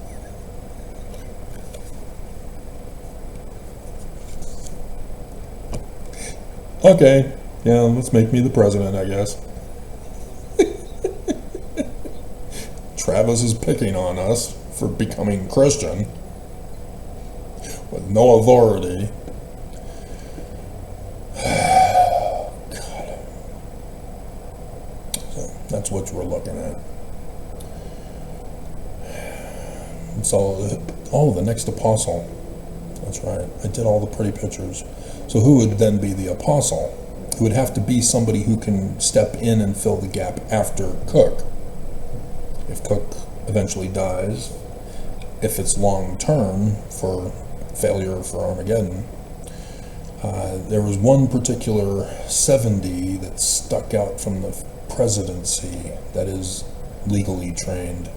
okay, Yeah, let's make me the president, I guess. Travis is picking on us for becoming Christian with no authority. God. So that's what we're looking at. So, the next apostle. That's right. I did all the pretty pictures. So who would then be the apostle? It would have to be somebody who can step in and fill the gap after Cook. If Cook eventually dies, if it's long term for failure for Armageddon. There was one particular 70 that stuck out from the presidency that is legally trained.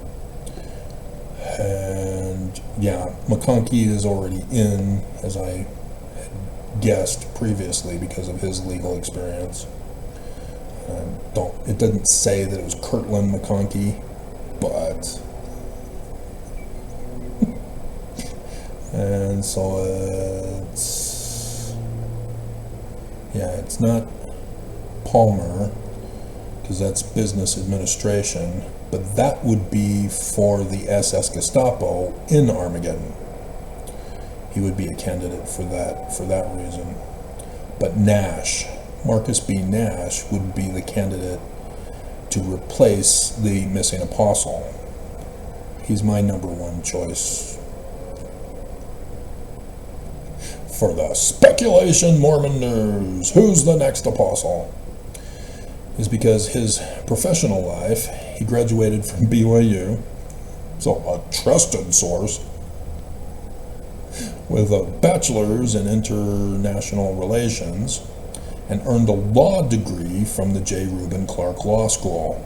And yeah, McConkie is already in, as I had guessed previously, because of his legal experience. It didn't say that it was Kirtland McConkie, but and so it's not Palmer, because that's business administration, but that would be for the SS Gestapo in Armageddon. He would be a candidate for that reason. But Nash, Marcus B. Nash, would be the candidate to replace the missing apostle. He's my number one choice for the Speculation Mormon News. Who's the next apostle? Is because his professional life, he graduated from BYU, so a trusted source, with a bachelor's in international relations, and earned a law degree from the J. Reuben Clark Law School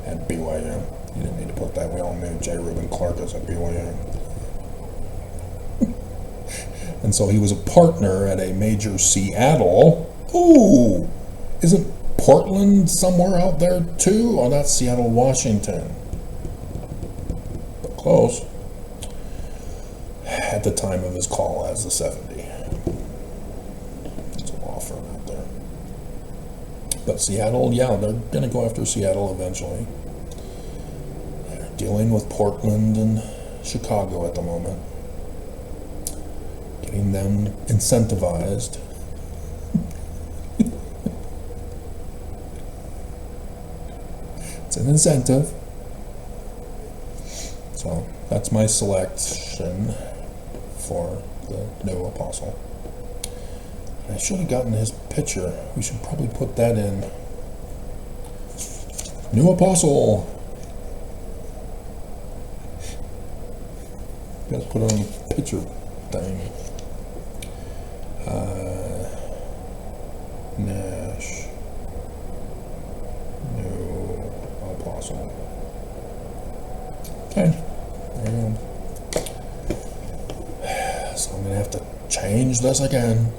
at BYU. You didn't need to put that. We all knew J. Reuben Clark is at BYU. And so he was a partner at a major Seattle. Ooh, isn't Portland somewhere out there too? Oh, that's Seattle, Washington. But close. At the time of his call as the 70. It's a law firm out there. But Seattle, yeah, they're going to go after Seattle eventually. They're dealing with Portland and Chicago at the moment. Getting them incentivized. It's an incentive. So that's my selection for the new apostle. I should have gotten his picture. We should probably put that in. New apostle. Gotta put on the picture thing. Nash. New apostle. Okay. There you go. So I'm going to have to change this again.